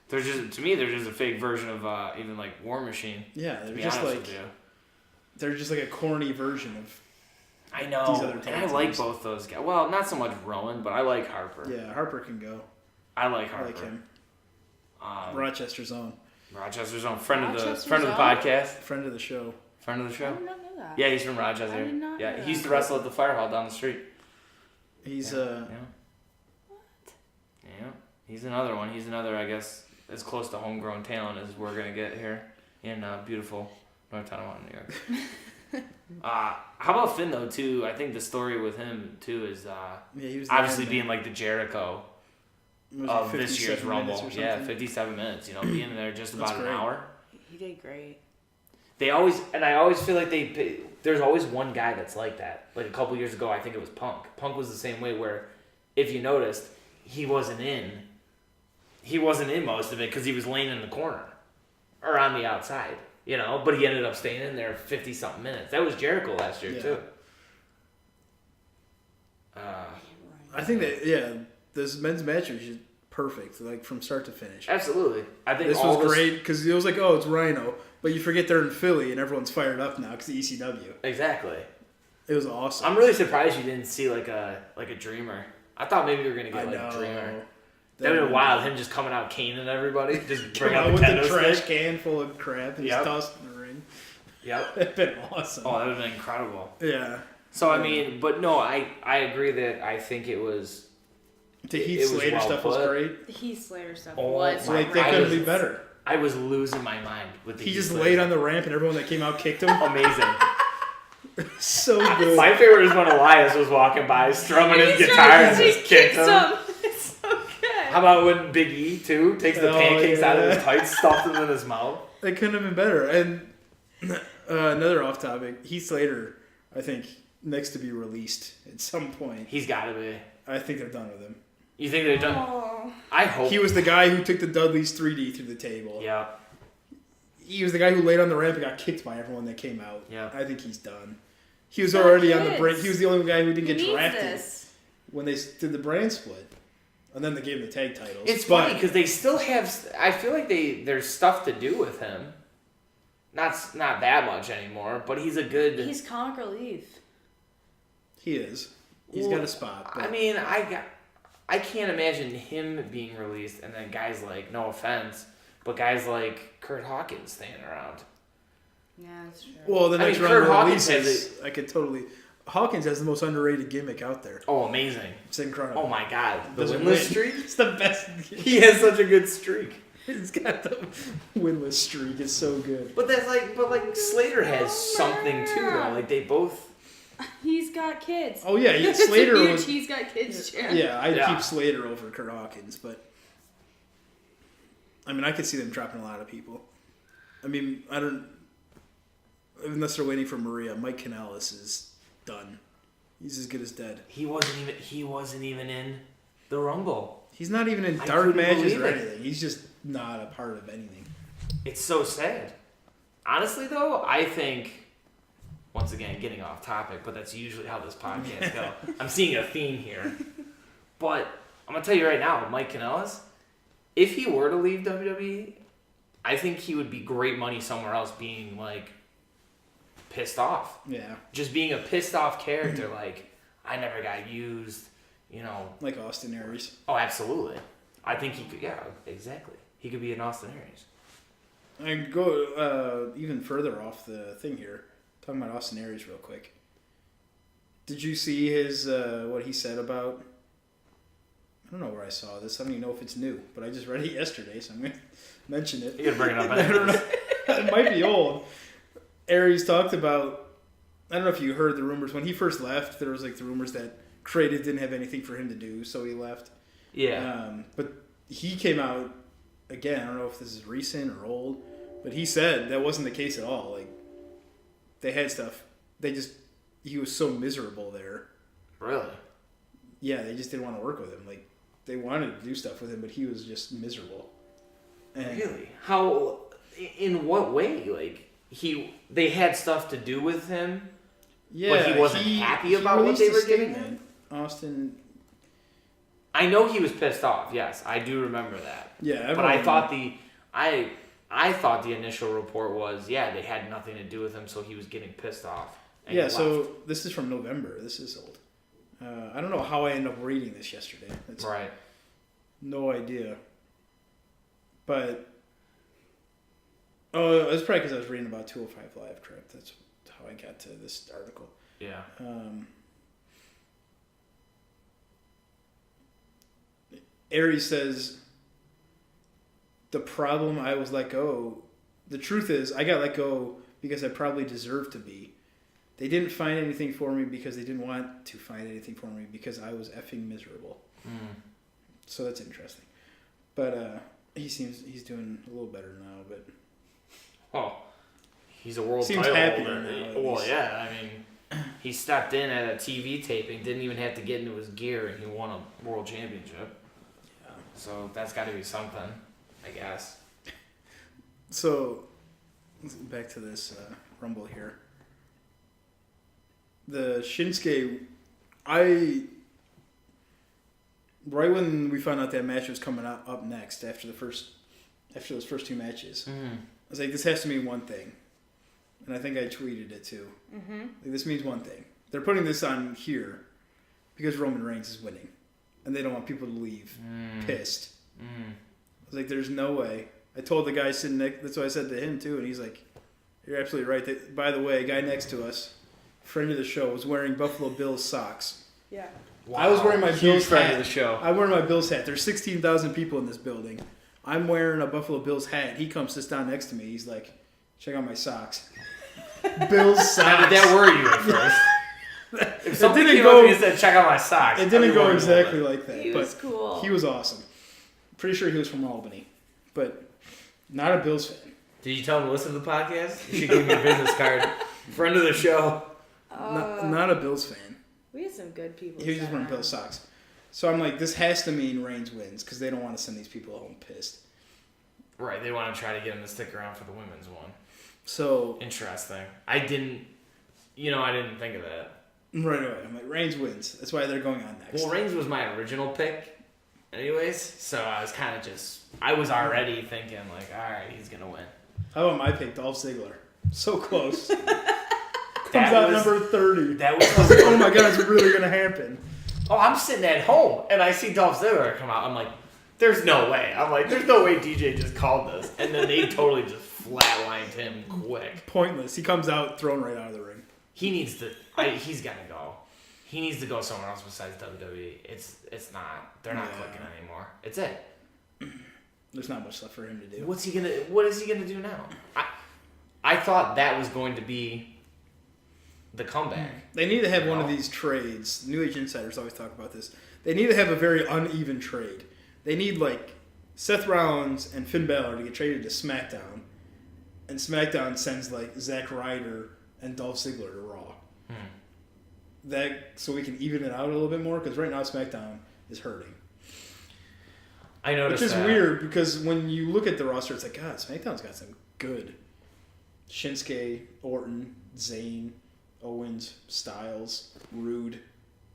They're just a fake version of even like War Machine. Yeah, they're just like they're just like a corny version of. I know, these other and I like both those guys. Well, not so much Rowan, but I like Harper. Yeah, Harper can go. I like Harper. I like him. Rochester's own. Rochester's own friend of the podcast. Friend of the show. Friend of the show. I did not know that. Yeah, he's from Rochester. I did not know he used to wrestle at the Fire Hall down the street. He's Yeah. He's another one. He's another, I guess, as close to homegrown talent as we're gonna get here in beautiful North Tonawanda, New York. How about Finn though too? I think the story with him too is he was obviously being like the Jericho of this year's Rumble. 57 minutes. Being there just about an hour. He did great. I always feel like there's always one guy that's like that. Like a couple years ago, I think it was Punk. Punk was the same way where, if you noticed, he wasn't in most of it because he was laying in the corner or on the outside, but he ended up staying in there 50-something minutes. That was Jericho last year, too. I think that, this men's match was just perfect, like from start to finish. Absolutely. I think this was great because it was like, oh, it's Rhino, but you forget they're in Philly and everyone's fired up now because of ECW. Exactly. It was awesome. I'm really surprised you didn't see like a Dreamer. I thought maybe you were going to get a Dreamer. That would have been wild, him just coming out caning everybody. Just bring out with the trash can full of crap and just toss it in the ring. Yep. That'd been awesome. Oh, that would have been incredible. Yeah. So, I mean, but no, I agree that I think it was... The Heath Slater stuff was great. The Heath Slater stuff was great. They couldn't be better. I was losing my mind with the He just laid on the ramp and everyone that came out kicked him. Amazing. So good. My favorite is when Elias was walking by strumming his guitar and just kicked him. It's so good. How about when Big E, too, takes the pancakes out of his tights, stuffs them in his mouth? They couldn't have been better. And another off topic, Heath Slater, I think, next to be released at some point. He's got to be. I think they're done with him. You think they've done? Oh. I hope He was the guy who took the Dudleys 3D through the table. Yeah. He was the guy who laid on the ramp and got kicked by everyone that came out. Yeah. I think he's done. He was He's got already on the kids. brink. He was the only guy who didn't He get needs drafted this. when they did the brand split. And then they gave him the tag titles. It's funny because they still have. I feel like there's stuff to do with him. Not that much anymore, but he's a good. He's comic relief. He is. He's got a spot. But I mean, I can't imagine him being released and then guys like, no offense, but guys like Kurt Hawkins staying around. Yeah, that's true. well, the next round Kurt of Hawkins releases, I could totally. Hawkins has the most underrated gimmick out there. Oh, amazing! It's incredible. Oh my God, the Doesn't winless win. streak. It's the best. He has such a good streak. He's got the winless streak. It's so good. But Slater has something too, though. Like they both. He's got kids. Oh yeah, It's Slater a huge was. he's got kids chant. Yeah, I'd Yeah. keep Slater over Kurt Hawkins, but I mean, I could see them dropping a lot of people. I mean, I don't unless they're waiting for Maria. Mike Kanellis is done. He's as good as dead. He wasn't even in the Rumble. He's not even in I dark couldn't matches believe or it. anything. He's just not a part of anything. It's so sad. Honestly, though, I think, once again, getting off topic, but that's usually how this podcast goes. I'm seeing a theme here. But I'm going to tell you right now, Mike Kanellis, if he were to leave WWE, I think he would be great money somewhere else being, like, pissed off. Yeah, Just being a pissed off character, like, I never got used, you know. like Austin Aries. Oh, absolutely. I think he could, yeah, exactly. He could be an Austin Aries. And go even further off the thing here. Talking about Austin Aries real quick. Did you see his what he said about? I don't know where I saw this. I don't even know if it's new, but I just read it yesterday, so I'm going to mention it. You gotta bring it up. I don't know. It might be old. Aries talked about. I don't know if you heard the rumors when he first left. There was like the rumors that Creative didn't have anything for him to do, so he left. Yeah. But he came out again. I don't know if this is recent or old, but he said that wasn't the case at all. Like they had stuff. He was so miserable there. Really? Yeah, they just didn't want to work with him. Like they wanted to do stuff with him, but he was just miserable. And Really? How? In what way? Like they had stuff to do with him, yeah, but he wasn't happy about what they released were a giving him. statement. Austin. I know he was pissed off. Yes, I do remember that. Yeah, But I thought I thought the initial report was they had nothing to do with him, so he was getting pissed off. And Yeah, he so left. this is from November. This is old. I don't know how I ended up reading this yesterday. It's Right. no idea. But it's probably because I was reading about 205 Live, correct? That's how I got to this article. Yeah. Aries says, the problem I was let go, the truth is I got let go because I probably deserved to be. They didn't find anything for me because they didn't want to find anything for me because I was effing miserable. So that's interesting. But he's doing a little better now, but Oh, he's a world Seems title happy holder. now, at Well, least. yeah. I mean, he stepped in at a TV taping, didn't even have to get into his gear, and he won a world championship. yeah. So that's got to be something, I guess. So back to this Rumble here. The Shinsuke, right when we found out that match was coming up next after those first two matches, I was like, this has to mean one thing, and I think I tweeted it too. Mm-hmm. Like, this means one thing. They're putting this on here because Roman Reigns is winning, and they don't want people to leave pissed. I was like, there's no way. I told the guy sitting next. That's what I said to him too, and he's like, "You're absolutely right." By the way, a guy next to us, friend of the show, was wearing Buffalo Bills socks. Yeah. Wow. I was wearing my Huge Bills friend hat. of the show. I'm wearing my Bills hat. There's 16,000 people in this building. I'm wearing a Buffalo Bills hat. He comes, sits down next to me. He's like, "Check out my socks." Bills socks. Now, did that worry you at first? If somebody didn't came go- up and said, "Check out my socks," It I'd didn't be go worried a little exactly bit. like that. He but was cool. He was awesome. Pretty sure he was from Albany, but not a Bills fan. Did you tell him to listen to the podcast? You should give me a business card. Friend of the show. Not a Bills fan. We had some good people. He was just sat wearing around. Bills socks. So I'm like, this has to mean Reigns wins because they don't want to send these people home pissed. Right, they want to try to get him to stick around for the women's one. So interesting. I didn't think of that. Right away, I'm like, Reigns wins. That's why they're going on next. Well, Reigns was my original pick, anyways. So I was kind of I was already thinking like, all right, he's gonna win. How about my pick, Dolph Ziggler? So close. Comes out number 30. That was. I was like, oh my god, it's really gonna happen. Oh, I'm sitting at home and I see Dolph Ziggler come out. I'm like, there's no way. There's no way DJ just called this. And then they totally just flatlined him quick. Pointless. He comes out, thrown right out of the ring. He needs to. He's gotta go. He needs to go somewhere else besides WWE. It's not. They're not clicking anymore. It's it. There's not much left for him to do. What is he gonna do now? I thought that was going to be the comeback. They need to have one of these trades. New Age Insiders always talk about this. They need to have a very uneven trade. They need like Seth Rollins and Finn Balor to get traded to SmackDown, and SmackDown sends like Zack Ryder and Dolph Ziggler to Raw. That so we can even it out a little bit more because right now SmackDown is hurting. I noticed which is that. weird because when you look at the roster, it's like God, SmackDown's got some good. Shinsuke, Orton, Zayn, Owens, Styles, Rude,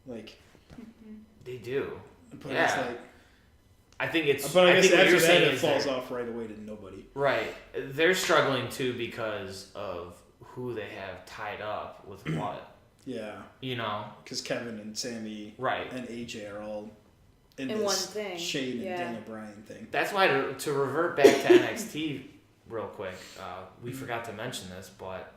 like they do. But it's like, I think it's. But I guess think after that, it falls off right away to nobody. Right, they're struggling too because of who they have tied up with what. Yeah. You know, because Kevin and Sammy, right, and AJ are all in one this thing. Shane and Daniel Bryan thing. That's why to revert back to NXT real quick, we forgot to mention this, but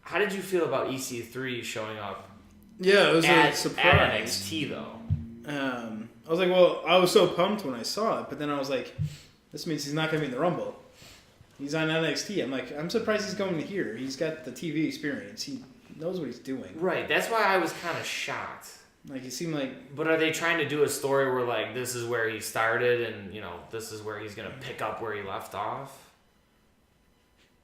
how did you feel about EC3 showing up? Yeah, it was a surprise. At NXT though. I was like, well, I was so pumped when I saw it, but then I was like, this means he's not going to be in the Rumble. He's on NXT. I'm like, I'm surprised he's going to here. He's got the TV experience. He knows what he's doing. Right. That's why I was kind of shocked. Like, he seemed like... But are they trying to do a story where, like, this is where he started and, you know, this is where he's going to pick up where he left off?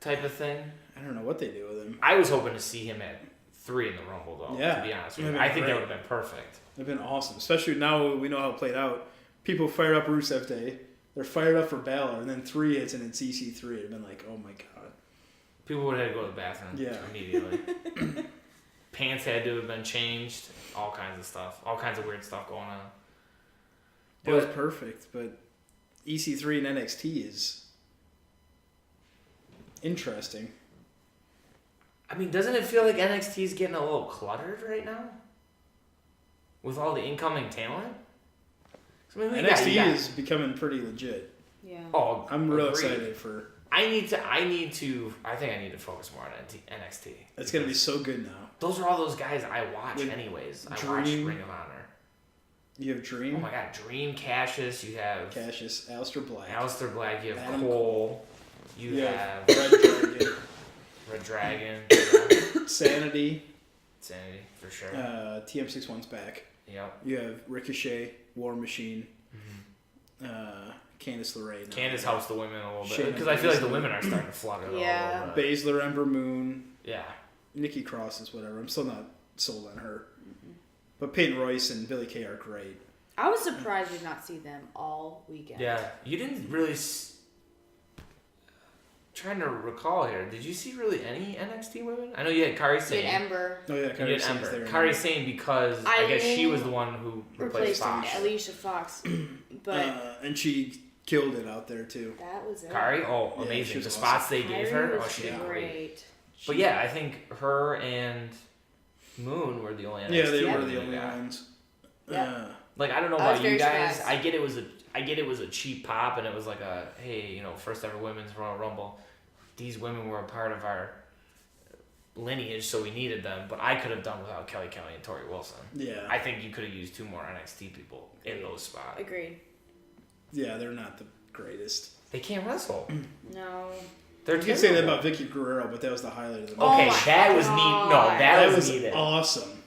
Type of thing? I don't know what they do with him. I was hoping to see him at 3 in the Rumble, though, to be honest with you. I think that would have been perfect. It would have been awesome. Especially now we know how it played out. People fired up Rusev Day. They're fired up for Balor, and then 3 hits and it's EC3. It would have been like, oh my god. People would have had to go to the bathroom immediately. Pants had to have been changed. All kinds of stuff. All kinds of weird stuff going on. It was perfect, but EC3 and NXT is interesting. I mean, doesn't it feel like NXT is getting a little cluttered right now? With all the incoming talent? I mean, NXT is becoming pretty legit. Yeah. Oh, I'm real excited for... I think I need to focus more on NXT. It's going to be so good now. Those are all those guys I watch anyways. I watch Ring of Honor. You have Dream? Oh my god, Dream, Cassius, you have... Cassius, Aleister Black. You have Adam Cole. You have... Red Dragon. Sanity, for sure. TM61's back. Yep. You have Ricochet, War Machine, Candice LeRae. Candice helps the women a little bit. Because I feel like the women are starting to flutter a little bit. Baszler, Ember Moon. Yeah. Nikki Cross is whatever. I'm still not sold on her. But Peyton Royce and Billie Kay are great. I was surprised we did not see them all weekend. Yeah. You didn't really... Trying to recall here. Did you see really any NXT women? I know you had Kairi Sane. You had Ember. Oh yeah, Kairi Sane's there. Kairi Sane because I guess she was the one who replaced Fox. Alicia Fox. But and she killed it out there too. That was it. Kairi? Oh, amazing. The spots they gave her. Oh, she did great. But yeah, I think her and Moon were the only NXT Yeah, they were the only ones. Yeah. Like I don't know about you guys. I get it was a cheap pop and it was like a first ever women's Royal Rumble. These women were a part of our lineage, so we needed them. But I could have done without Kelly Kelly and Tori Wilson. Yeah. I think you could have used 2 more NXT people in those spots. Agreed. Yeah, they're not the greatest. They can't wrestle. No. You can say that about Vicky Guerrero, but that was the highlight of the match. Okay, match. that was neat. No, that was needed. Awesome.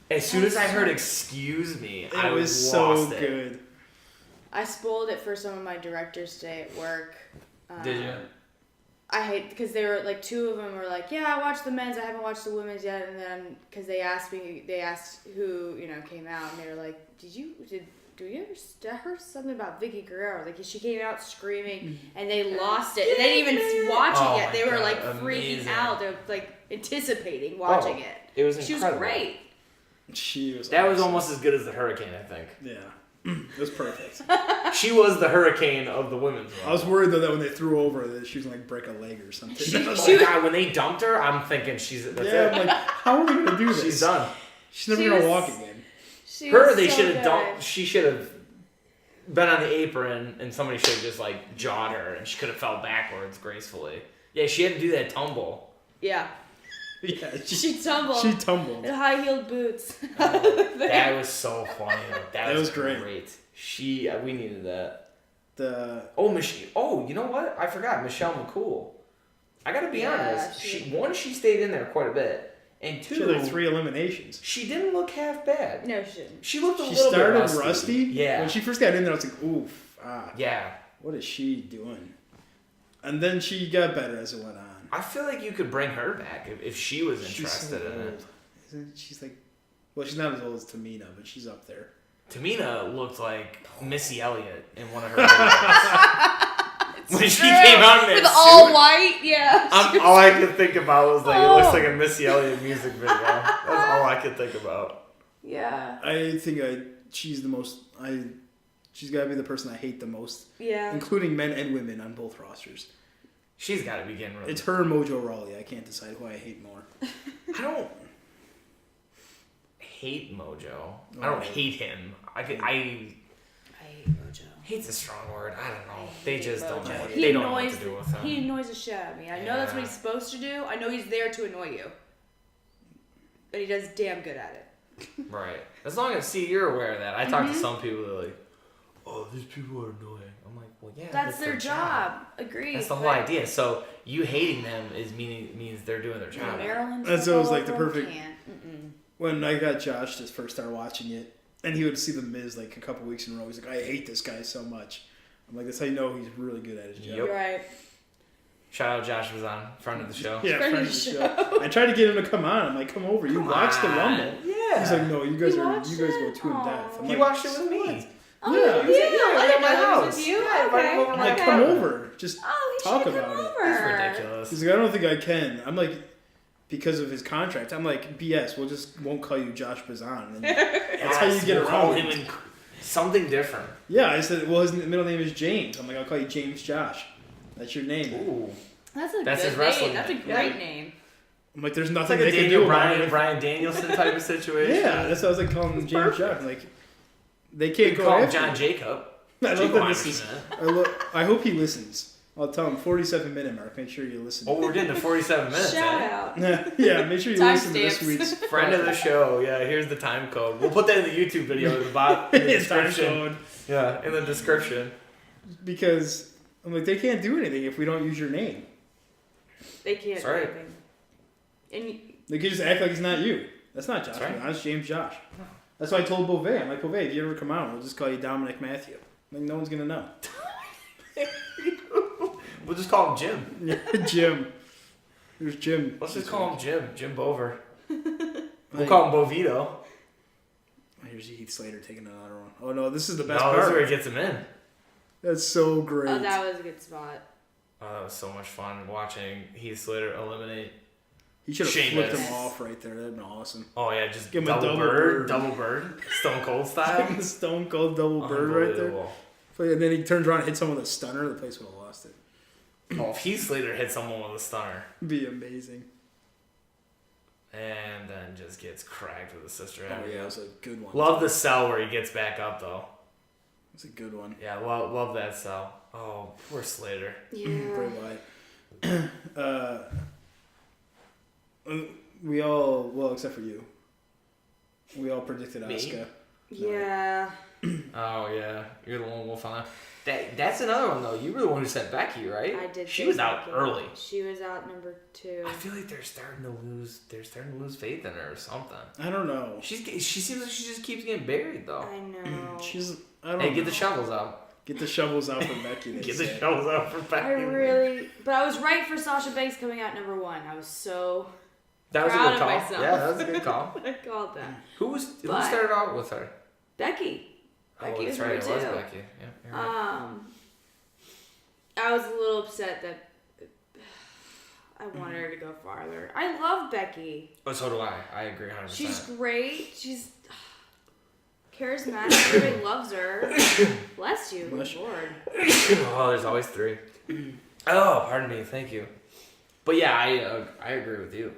As soon as I heard "excuse me," I was so good. I spoiled it for some of my directors today at work. Did you? I hate because they were like 2 of them were like, yeah, I watched the men's, I haven't watched the women's yet, and then because they asked who came out, and they were like, do you ever heard something about Vicky Guerrero? Like she came out screaming, and they lost it, and they didn't even watch it yet. They were like freaking out, they're like anticipating watching it. It was She incredible. was great. She was. That was almost as good as the Hurricane, I think. Yeah. It was perfect. She was the Hurricane of the women's world. I was worried though that when they threw over that she was gonna like break a leg or something. God, when they dumped her, I'm thinking that's it. I'm like, how are they gonna do this? She's done. She's never gonna walk again. They should have dumped. She should have been on the apron, and somebody should have just like jawed her, and she could have fell backwards gracefully. Yeah, she had to do that tumble. Yeah. Yeah, she tumbled. She tumbled. In high-heeled boots. That was so funny. That was great. We needed that. You know what? I forgot Michelle McCool. I gotta be honest. She stayed in there quite a bit, and 2, she had like 3 eliminations. She didn't look half bad. No, she didn't. She looked a She little bit started rusty. Yeah. When she first got in there, I was like, oof. Yeah. What is she doing? And then she got better as it went on. I feel like you could bring her back if she was interested in it. She's like, well, she's not as old as Tamina, but she's up there. Tamina looked like Missy Elliott in one of her videos. When she came out in that with suit, all white, yeah. All I could think about was like, it looks like a Missy Elliott music video. That's all I could think about. Yeah. I think she's the most. She's got to be the person I hate the most. Yeah. Including men and women on both rosters. She's got to be getting rid of It's her and Mojo Rawley. I can't decide who I hate more. I don't hate Mojo. I don't hate him. I hate Mojo. Hate's a strong word. I don't know. They just Mojo. don't know. He They don't know what to do with him. He annoys the shit out of me. I know that's what he's supposed to do. I know he's there to annoy you. But he does damn good at it. Right. As long as, you're aware of that. I talk to some people that are like, oh, these people are annoying. I'm like, well, yeah, that's their job. Agreed. That's the whole idea. So you hating them means they're doing their job. That's always like the perfect. When I got Josh to first start watching it, and he would see the Miz like a couple weeks in a row. He's like, I hate this guy so much. I'm like, that's how you know he's really good at his job. Yep. Right. Shout out Josh was on, friend of the show. Yeah, friend of the show. I tried to get him to come on. I'm like, come over. You watch the Rumble. Yeah. He's like, no, you guys go too in depth. He watched it with me. Oh, yeah. I at my house. With you? Yeah, Okay. I'm like, come over. Just talk come about over. it. It's ridiculous. He's like, I don't think I can. I'm like, because of his contract. I'm like, BS. We'll just won't call you Josh Bazan. And that's how you get around him. Something different. Yeah, I said, well, his middle name is James. I'm like, I'll call you James Josh. That's your name. Ooh. That's his good wrestling name. That's a name. great name. I'm like, there's It's nothing like a they can do about it. Brian Danielson type of situation. Yeah, that's what I was like calling him James Josh. I'm like, they can't go call him after John me. Jacob. I love that this is. I hope he listens. I'll tell him 47-minute mark. Make sure you listen. Oh, we're getting to 47 minutes. Shout out. Yeah, make sure you listen to this week's friend of the show. Yeah, here's the time code. We'll put that in the YouTube video at the bottom. In the description. Time code. Yeah, in the description. Because I'm like, they can't do anything if we don't use your name. They can't That's do right. anything. And They can just act like it's not you. That's not Josh. That's right. That's James Josh. That's why I told Beauvais. I'm like, Beauvais, if you ever come out, we'll just call you Dominic Matthew. Like, no one's gonna know. We'll just call him Jim. Yeah, Jim. There's Jim. Let's just call him Jim. Jim Bover. We'll call him Bovito. Here's Heath Slater taking another one. Oh no, this is the best No, part. this is where he gets him in. That's so great. oh, that was a good spot. Oh, that was so much fun watching Heath Slater eliminate. He should have Sheamus. flipped him off right there. That'd been awesome. Oh yeah, just Give him a double bird, Stone Cold style. Stone Cold double bird right there. Unbelievable. And then he turns around and hits someone with a stunner. The place would have lost it. Oh, if Heath Slater hit someone with a stunner. It'd be amazing. And then just gets cracked with a sister Oh act. yeah, it was a good one. Love the cell where he gets back up though. It's a good one. Yeah, love that cell. Oh, poor Slater. Yeah. Bray Wyatt. We all, well, except for you. We all predicted Me? Asuka. Yeah. Oh yeah, you're the one we'll find out. That's another one though. You were the one who sent Becky, right? I did. She say was out Becky. early. She was out number 2. I feel like they're starting to lose faith in her or something. I don't know. She seems like she just keeps getting buried though. I know. I don't know. Hey, get the shovels out. Get the shovels out for Becky. Get the shovels out for Becky. But I was right for Sasha Banks coming out number 1. I was so that was proud a good call. of myself. Yeah, that was a good call. I called that. Who started out with her? Becky. Becky was right. number 2. It was Becky. Yeah, you're right. I was a little upset that I wanted her to go farther. I love Becky. Oh, so do I. I agree 100%. She's great. She's charismatic. Everybody loves her. Bless you. Good Lord. Oh, there's always 3. Oh, pardon me. Thank you. But yeah, I agree with you.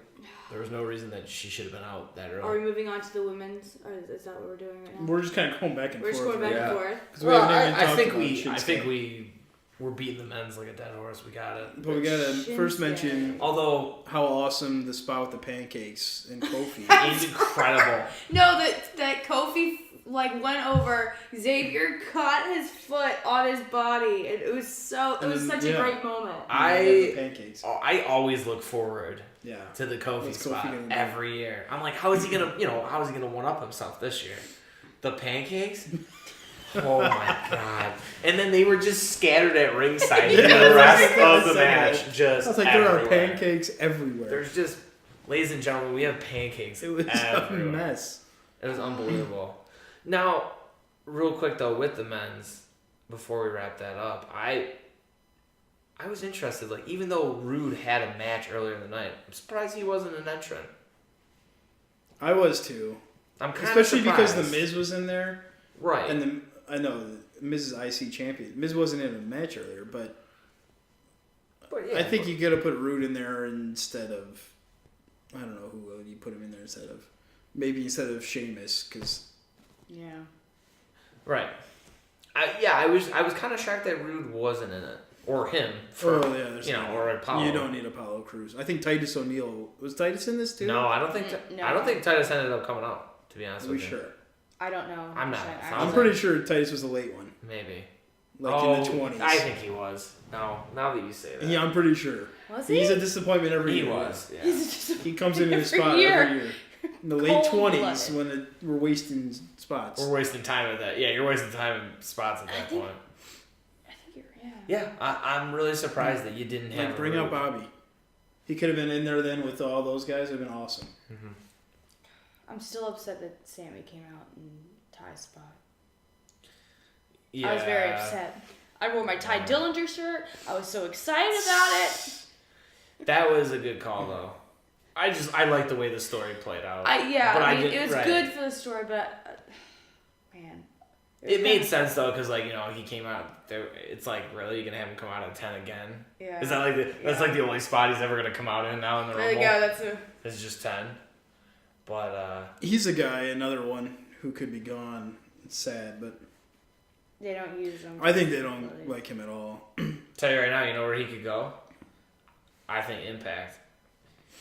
There was no reason that she should have been out that early. Are we moving on to the women's? Or is that what we're doing right now? We're just kind of going back and forth. We're just going back and forth. Well, I think we were beating the men's like a dead horse. We got it. But we got to first mention although how awesome the spot with the pancakes and Kofi. Incredible. No, that Kofi went over. Xavier caught his foot on his body, and it was such a great moment. I always look forward to the Kofi spot every year. I'm like, how is he gonna one up himself this year? The pancakes. Oh my god! And then they were just scattered at ringside for the rest of the match. Just I was like, there are pancakes everywhere. There's just, ladies and gentlemen, we have pancakes. It was everywhere. A mess. It was unbelievable. Now, real quick though, with the men's, before we wrap that up, I was interested. Like, even though Rude had a match earlier in the night, I'm surprised he wasn't an entrant. I was too. I'm kind of especially because the Miz was in there, right? And I know Miz is IC champion. Miz wasn't in a match earlier, but yeah, I think you could have put Rude in there instead of, I don't know who would you put him in there instead of, maybe instead of Sheamus, because. Yeah. Right. I was kind of shocked that Rude wasn't in it, or him. Or Apollo. You don't need Apollo Crews. I think Titus O'Neil was Titus in this too. No, I don't think. No. I don't think Titus ended up coming out. To be honest with you. Sure. I don't know. I'm not. I'm pretty sure Titus was the late one. Maybe. In the 20s. I think he was. No, now that you say that. Yeah, I'm pretty sure. Was he? He's a disappointment every year. He was. Yeah. He comes into his spot every year. In the late 20s, when we're wasting spots. We're wasting time at that. Yeah, you're wasting time in spots at that point. I think you're. Yeah, I'm really surprised that you didn't have. Bring out Bobby. He could have been in there then with all those guys. It would have been awesome. Mm-hmm. I'm still upset that Sammy came out in Ty's spot. Yeah. I was very upset. I wore my Ty Dillinger shirt. I was so excited about it. That was a good call, though. I like the way the story played out. It was good for the story, but man. It made sense though, because he came out there. It's like, really, you gonna have him come out at 10 again? Yeah. Is that that's like the only spot he's ever gonna come out in now in the Rumble? There you go. It's just 10. But he's a guy, another one who could be gone. It's sad, but they don't use him. I think they don't like him at all. Tell you right now, you know where he could go? I think Impact.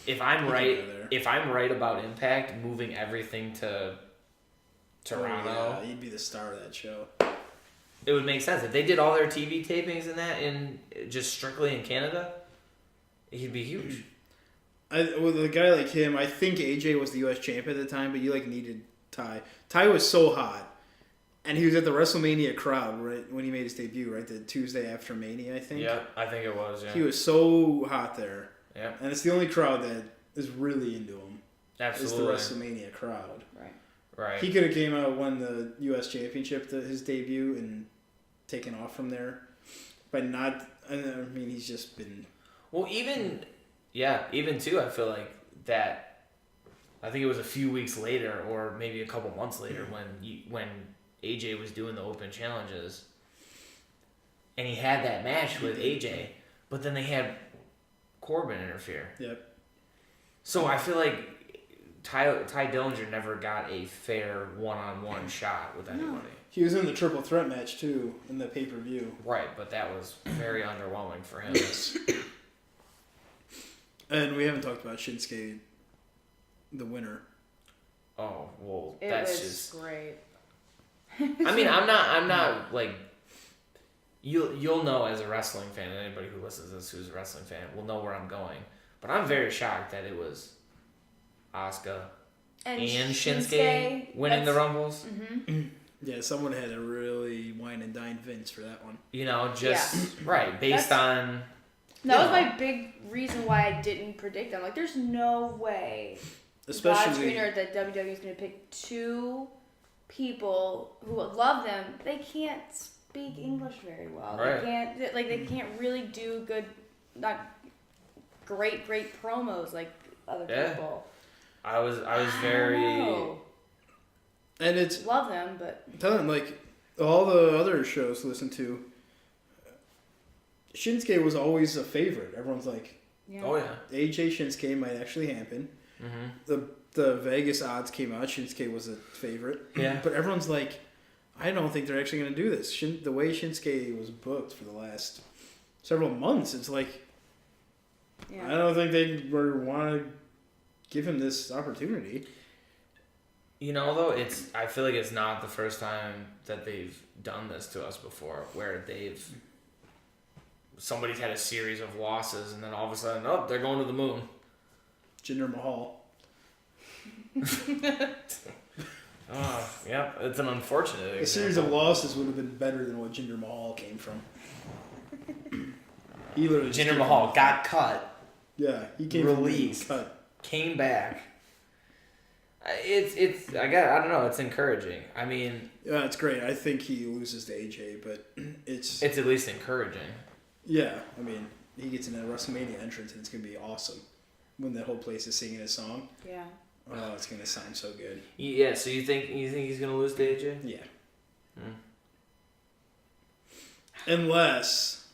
If I'm right about Impact moving everything to Toronto, yeah, he'd be the star of that show. It would make sense if they did all their TV tapings and that in just strictly in Canada. He'd be huge. With a guy like him, I think AJ was the U.S. champ at the time, but you needed Ty. Ty was so hot, and he was at the WrestleMania crowd right when he made his debut, right, the Tuesday after Mania, I think. Yeah, I think it was. Yeah, he was so hot there. Yeah, and it's the only crowd that is really into him. Absolutely, is the WrestleMania crowd. Right. He could have came out, won the U.S. championship, his debut, and taken off from there, but not. I mean, he's just been. Well, even too, I feel like that. I think it was a few weeks later, or maybe a couple months later, when AJ was doing the open challenges, and he had that match with AJ, but then they had Corbin interfere. Yep. So I feel like Ty Dillinger never got a fair one-on-one shot with anybody. He was in the triple threat match too in the pay-per-view. Right, but that was very underwhelming for him. And we haven't talked about Shinsuke, the winner. Oh well, that's just great. I mean, I'm not like. You'll know as a wrestling fan, and anybody who listens to this who's a wrestling fan will know where I'm going. But I'm very shocked that it was Asuka and Shinsuke winning the Rumbles. Mm-hmm. Yeah, someone had to really wine and dine Vince for that one. You know, right, based on... That was my big reason why I didn't predict them. Like, there's no way God Trainer that WWE is going to pick two people who love them. They can't speak English very well. Right. They can't really do good, not great promos like other people. I was very... And it's... Love them, but... Tell them, like, all the other shows to listen to, Shinsuke was always a favorite. Everyone's like, oh yeah, AJ Shinsuke might actually happen. Mm-hmm. The Vegas odds came out. Shinsuke was a favorite. Yeah. But everyone's like, I don't think they're actually going to do this. The way Shinsuke was booked for the last several months, it's like, I don't think they want to give him this opportunity. You know, though, I feel like it's not the first time that they've done this to us before, where somebody's had a series of losses, and then all of a sudden, they're going to the moon. Jinder Mahal. Yeah, it's an unfortunate example. A series of losses would have been better than what Jinder Mahal came from. Jinder Mahal got cut. Yeah, he came released, from cut. Came back. I don't know. It's encouraging. I mean, yeah, it's great. I think he loses to AJ, but it's at least encouraging. Yeah, I mean, he gets in a WrestleMania entrance and it's gonna be awesome when the whole place is singing his song. Yeah. Oh, it's gonna sound so good. Yeah. So you think he's gonna lose to AJ? Yeah. Unless.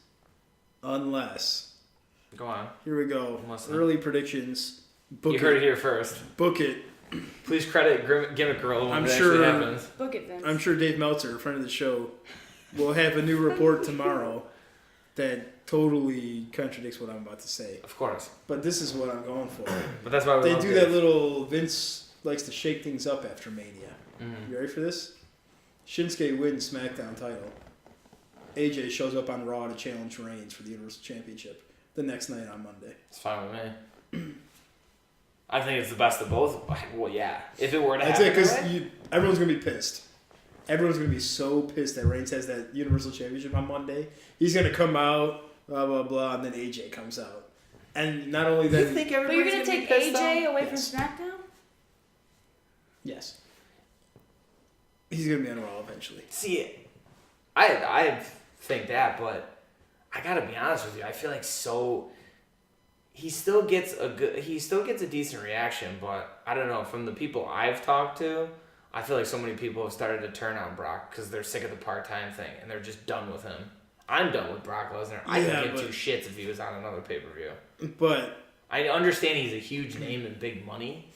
Go on. Here we go. Early predictions. You heard it here first. Book it. Please credit Gimmick Gorilla when it actually happens. Book it, Vince. I'm sure Dave Meltzer, a friend of the show, will have a new report tomorrow that totally contradicts what I'm about to say. Of course. But this is what I'm going for. But that's why they do that little Vince likes to shake things up after Mania. Mm-hmm. You ready for this? Shinsuke wins SmackDown title. AJ shows up on Raw to challenge Reigns for the Universal Championship the next night on Monday. It's fine with me. I think it's the best of both. Well, yeah. If it were to happen. That's it, because everyone's going to be pissed. Everyone's going to be so pissed that Reigns has that Universal Championship on Monday. He's going to come out, blah, blah, blah, and then AJ comes out. And not only that... You think everybody's but you're going to take AJ away from SmackDown? Yes. He's going to be on Raw eventually. See, I think that, but I got to be honest with you. I feel like he still gets a decent reaction, but I don't know, from the people I've talked to, I feel like so many people have started to turn on Brock because they're sick of the part-time thing and they're just done with him. I'm done with Brock Lesnar. I could give two shits if he was on another pay-per-view. But I understand he's a huge name and big money,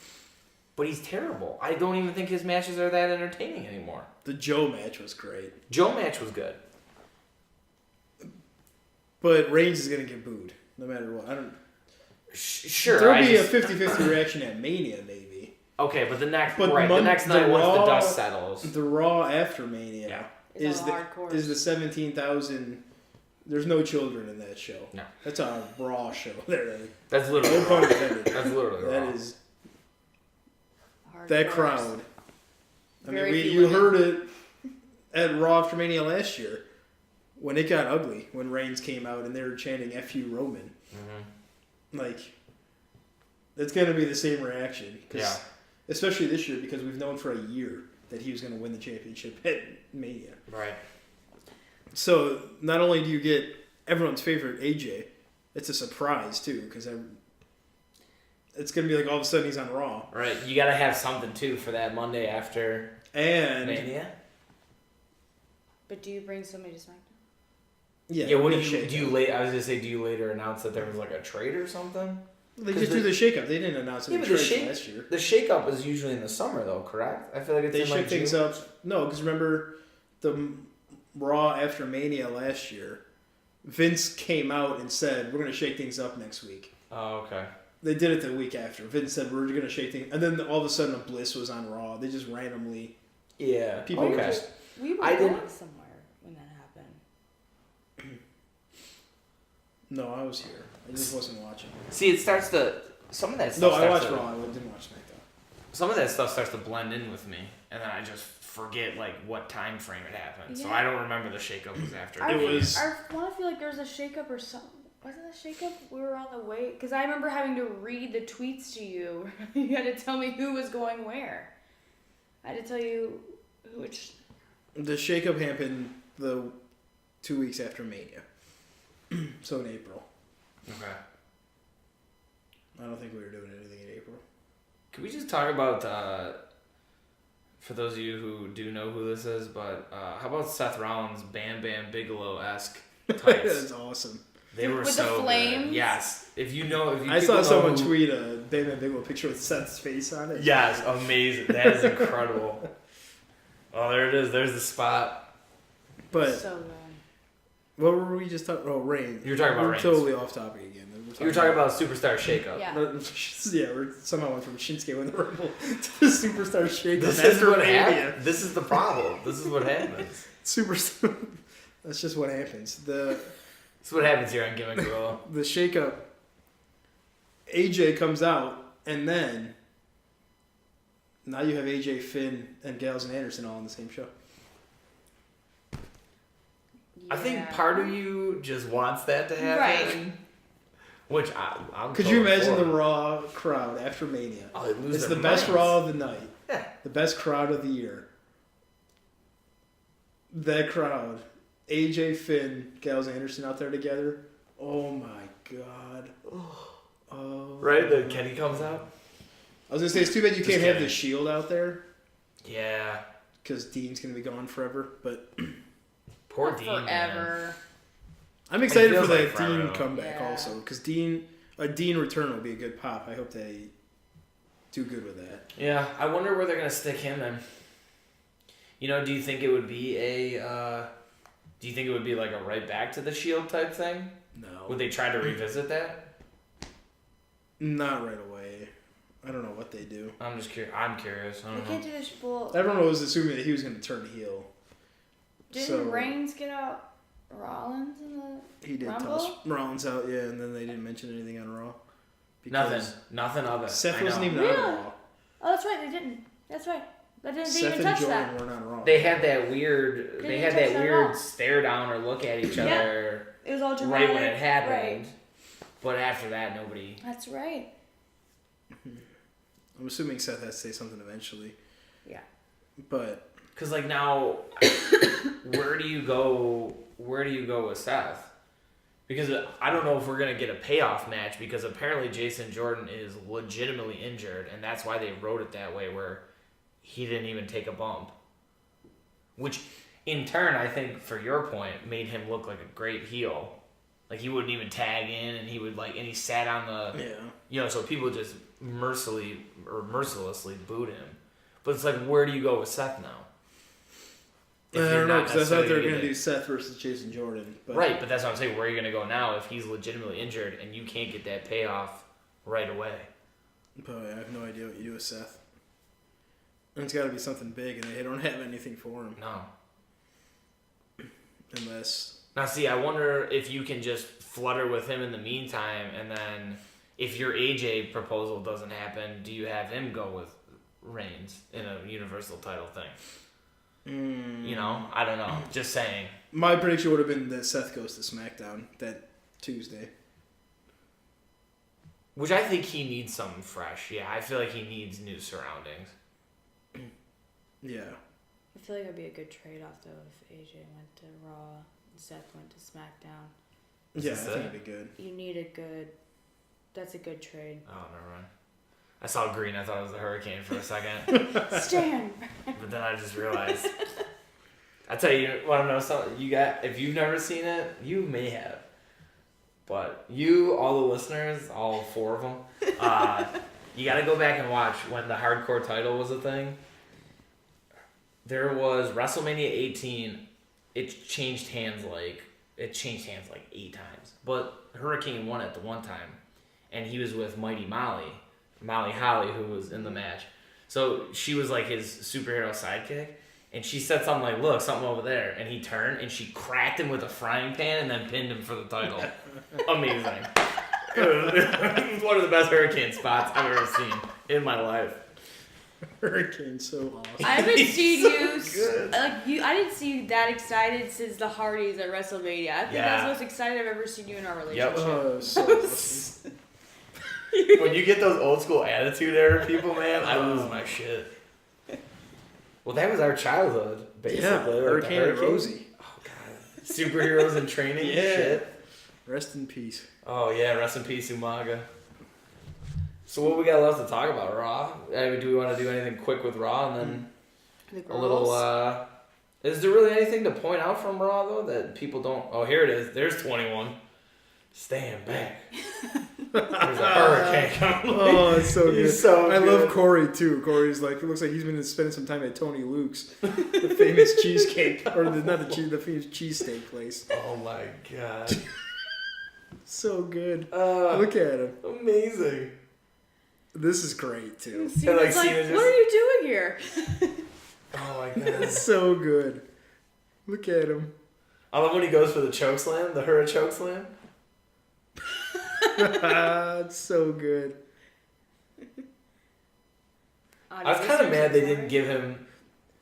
but he's terrible. I don't even think his matches are that entertaining anymore. The Joe match was great. Joe match was good. But Reigns is going to get booed no matter what. Sure. There'll be a 50-50 reaction at Mania, maybe. Okay, but the next night once the dust settles. The Raw after Mania is the 17,000. There's no children in that show. No. That's a Raw show. There. That's literally no pun intended. That's literally That Raw. is Hardcore. that crowd. I mean, you heard it at Raw after Mania last year when it got ugly, when Reigns came out and they were chanting "F you, Roman." Mm-hmm. Like, it's going to be the same reaction. Yeah. Especially this year because we've known for a year that he was going to win the championship at Mania. Right. So not only do you get everyone's favorite AJ, it's a surprise too because it's going to be like all of a sudden he's on Raw. Right. You got to have something too for that Monday after Mania. But do you bring somebody to SmackDown? Yeah. What do you later? I was gonna say, do you later announce that there was like a trade or something? They just do the shakeup. They didn't announce any trades last year. The shakeup is usually in the summer, though, correct? I feel like they shake things up. No, because remember the Raw after Mania last year, Vince came out and said we're gonna shake things up next week. Oh, okay. They did it the week after. Vince said we're gonna shake things, and then all of a sudden a Bliss was on Raw. They just randomly. Yeah. People we were going somewhere when that happened. No, I was here. I just wasn't watching. See, it starts to some of that stuff. No, I watched Raw. I didn't watch SmackDown. some of that stuff starts to blend in with me, and then I just forget like what time frame it happened. Yeah. So I don't remember the shakeup was after. I was- feel like there was a shakeup or something. Wasn't a shakeup? We were on the way because I remember having to read the tweets to you. You had to tell me who was going where. I had to tell you which. The shakeup happened the 2 weeks after Mania, so in April. Okay. I don't think we were doing anything in April. Can we just talk about, for those of you who do know who this is, but how about Seth Rollins' Bam Bam Bigelow-esque tights? That's awesome. They were With so the flames? good. Yes. If you I saw someone tweet a Bam Bam Bigelow picture with Seth's face on it. Yes, amazing. That is incredible. Oh, there it is. There's the spot. But So good. what were we just talking? Oh, Reigns. You were talking about We're Reigns. totally off topic again. You were talking about Superstar Shakeup. Yeah. Yeah, we're somehow went from Shinsuke win the Rumble to the Superstar Shakeup. This after is what Mania. happens. This is the problem. This is what happens. Superstar. That's just what happens. This is what happens here on Gimmick Gorilla. The shakeup. AJ comes out, and then now you have AJ, Finn, and Gallows and Anderson all on the same show. I think Yeah. part of you just wants that to happen. Right. Which I'm Could totally you imagine for. the Raw crowd after Mania? Oh, they lose It's their the best minds. Raw of the night. Yeah. The best crowd of the year. That crowd. AJ, Finn, Gallows, Anderson out there together. Oh my god. Oh. Right? The Kenny comes out? I was gonna say it's too bad you Just can't have kidding. the Shield out there Yeah. because Dean's gonna be gone forever. But Poor Not Dean, man. forever. I'm excited feels for that like forever, Dean though. comeback Yeah. also because a Dean return will be a good pop. I hope they do good with that. Yeah, I wonder where they're going to stick him then. You know, do you think it would be like a right back to the Shield type thing? No, Would they try to revisit that? not right away. I don't know what they do. I'm just curious. I'm curious. I They don't can't know. do this. Well, Everyone was assuming that he was going to turn heel. didn't Reigns get out Rollins in the He did Rumble? toss Rollins out, yeah, and then they didn't mention anything on Raw. Nothing of it. Seth I wasn't know. even on Really? Raw. Oh, that's right. They didn't. That's right. They didn't Seth even and touch Jordan that. weren't on Raw. They had that weird. They They didn't had touch that that at weird all. stare down or look at each Yeah. other It was all dramatic. right when it happened. Right. But after that, nobody. That's right. I'm assuming Seth has to say something eventually. Yeah. But Cause like now, where do you go? Where do you go with Seth? Because I don't know if we're gonna get a payoff match because apparently Jason Jordan is legitimately injured, and that's why they wrote it that way, where he didn't even take a bump. Which, in turn, I think for your point, made him look like a great heel. Like he wouldn't even tag in, and he sat on the. yeah, So people just mercilessly booed him. But it's like, where do you go with Seth now? I If you're don't know not because I thought they were necessarily going to do Seth versus Jason Jordan. But Right, but that's what I'm saying. Where are you going to go now if he's legitimately injured and you can't get that payoff right away? But I have no idea what you do with Seth. And it's got to be something big, and they don't have anything for him No. unless. Now, see, I wonder if you can just flutter with him in the meantime, and then if your AJ proposal doesn't happen, do you have him go with Reigns in a Universal title thing? You know? I don't know. Just saying. My prediction would have been that Seth goes to SmackDown that Tuesday. Which I think he needs something fresh. Yeah, I feel like he needs new surroundings. Yeah. I feel like it'd be a good trade-off though if AJ went to Raw and Seth went to SmackDown. Yeah, I this think it? it'd be good. You need a good. That's a good trade. Oh, never mind. I saw green. I thought it was the Hurricane for a second. Stan. But then I just realized. I tell you, want to know something? You got, if you've never seen it, you may have. But you, all the listeners, all 4 of them, you got to go back and watch when the hardcore title was a thing. There was WrestleMania 18. It changed hands like 8 times. But Hurricane won it the one time, and he was with Mighty Molly Holly, who was in the match. So she was like his superhero sidekick, and she said something like, "Look, something over there," and he turned and she cracked him with a frying pan and then pinned him for the title. Amazing. It was one of the best Hurricane spots I've ever seen in my life. Hurricane's so awesome. I haven't seen good. I didn't see you that excited since the Hardys at WrestleMania. I think that's the most excited I've ever seen you in our relationship. Oh, so awesome. When you get those old school attitude era people, man, I lose my shit. Well, that was our childhood, basically. Yeah, like Hurricane and Rosie. Oh, God. Superheroes in training and shit. Rest in peace. Oh, yeah, rest in peace, Umaga. So what we got left to talk about, Raw? I mean, do we want to do anything quick with Raw and then a little, is there really anything to point out from Raw, though, that people don't... Oh, here it is. There's 21. Stand back. There's a hurricane coming. Oh, it's so good. So I good. love Corey, too. Corey's like, it looks like he's been spending some time at Tony Luke's, the famous cheesecake, or the famous cheesesteak place. Oh, my God. So good. Look at him. Amazing. This is great, too. Cena's like, what are you doing here? Oh, my God. It's so good. Look at him. I love when he goes for the choke slam, the Hura choke slam. It's so good. I was kind of mad they didn't give him...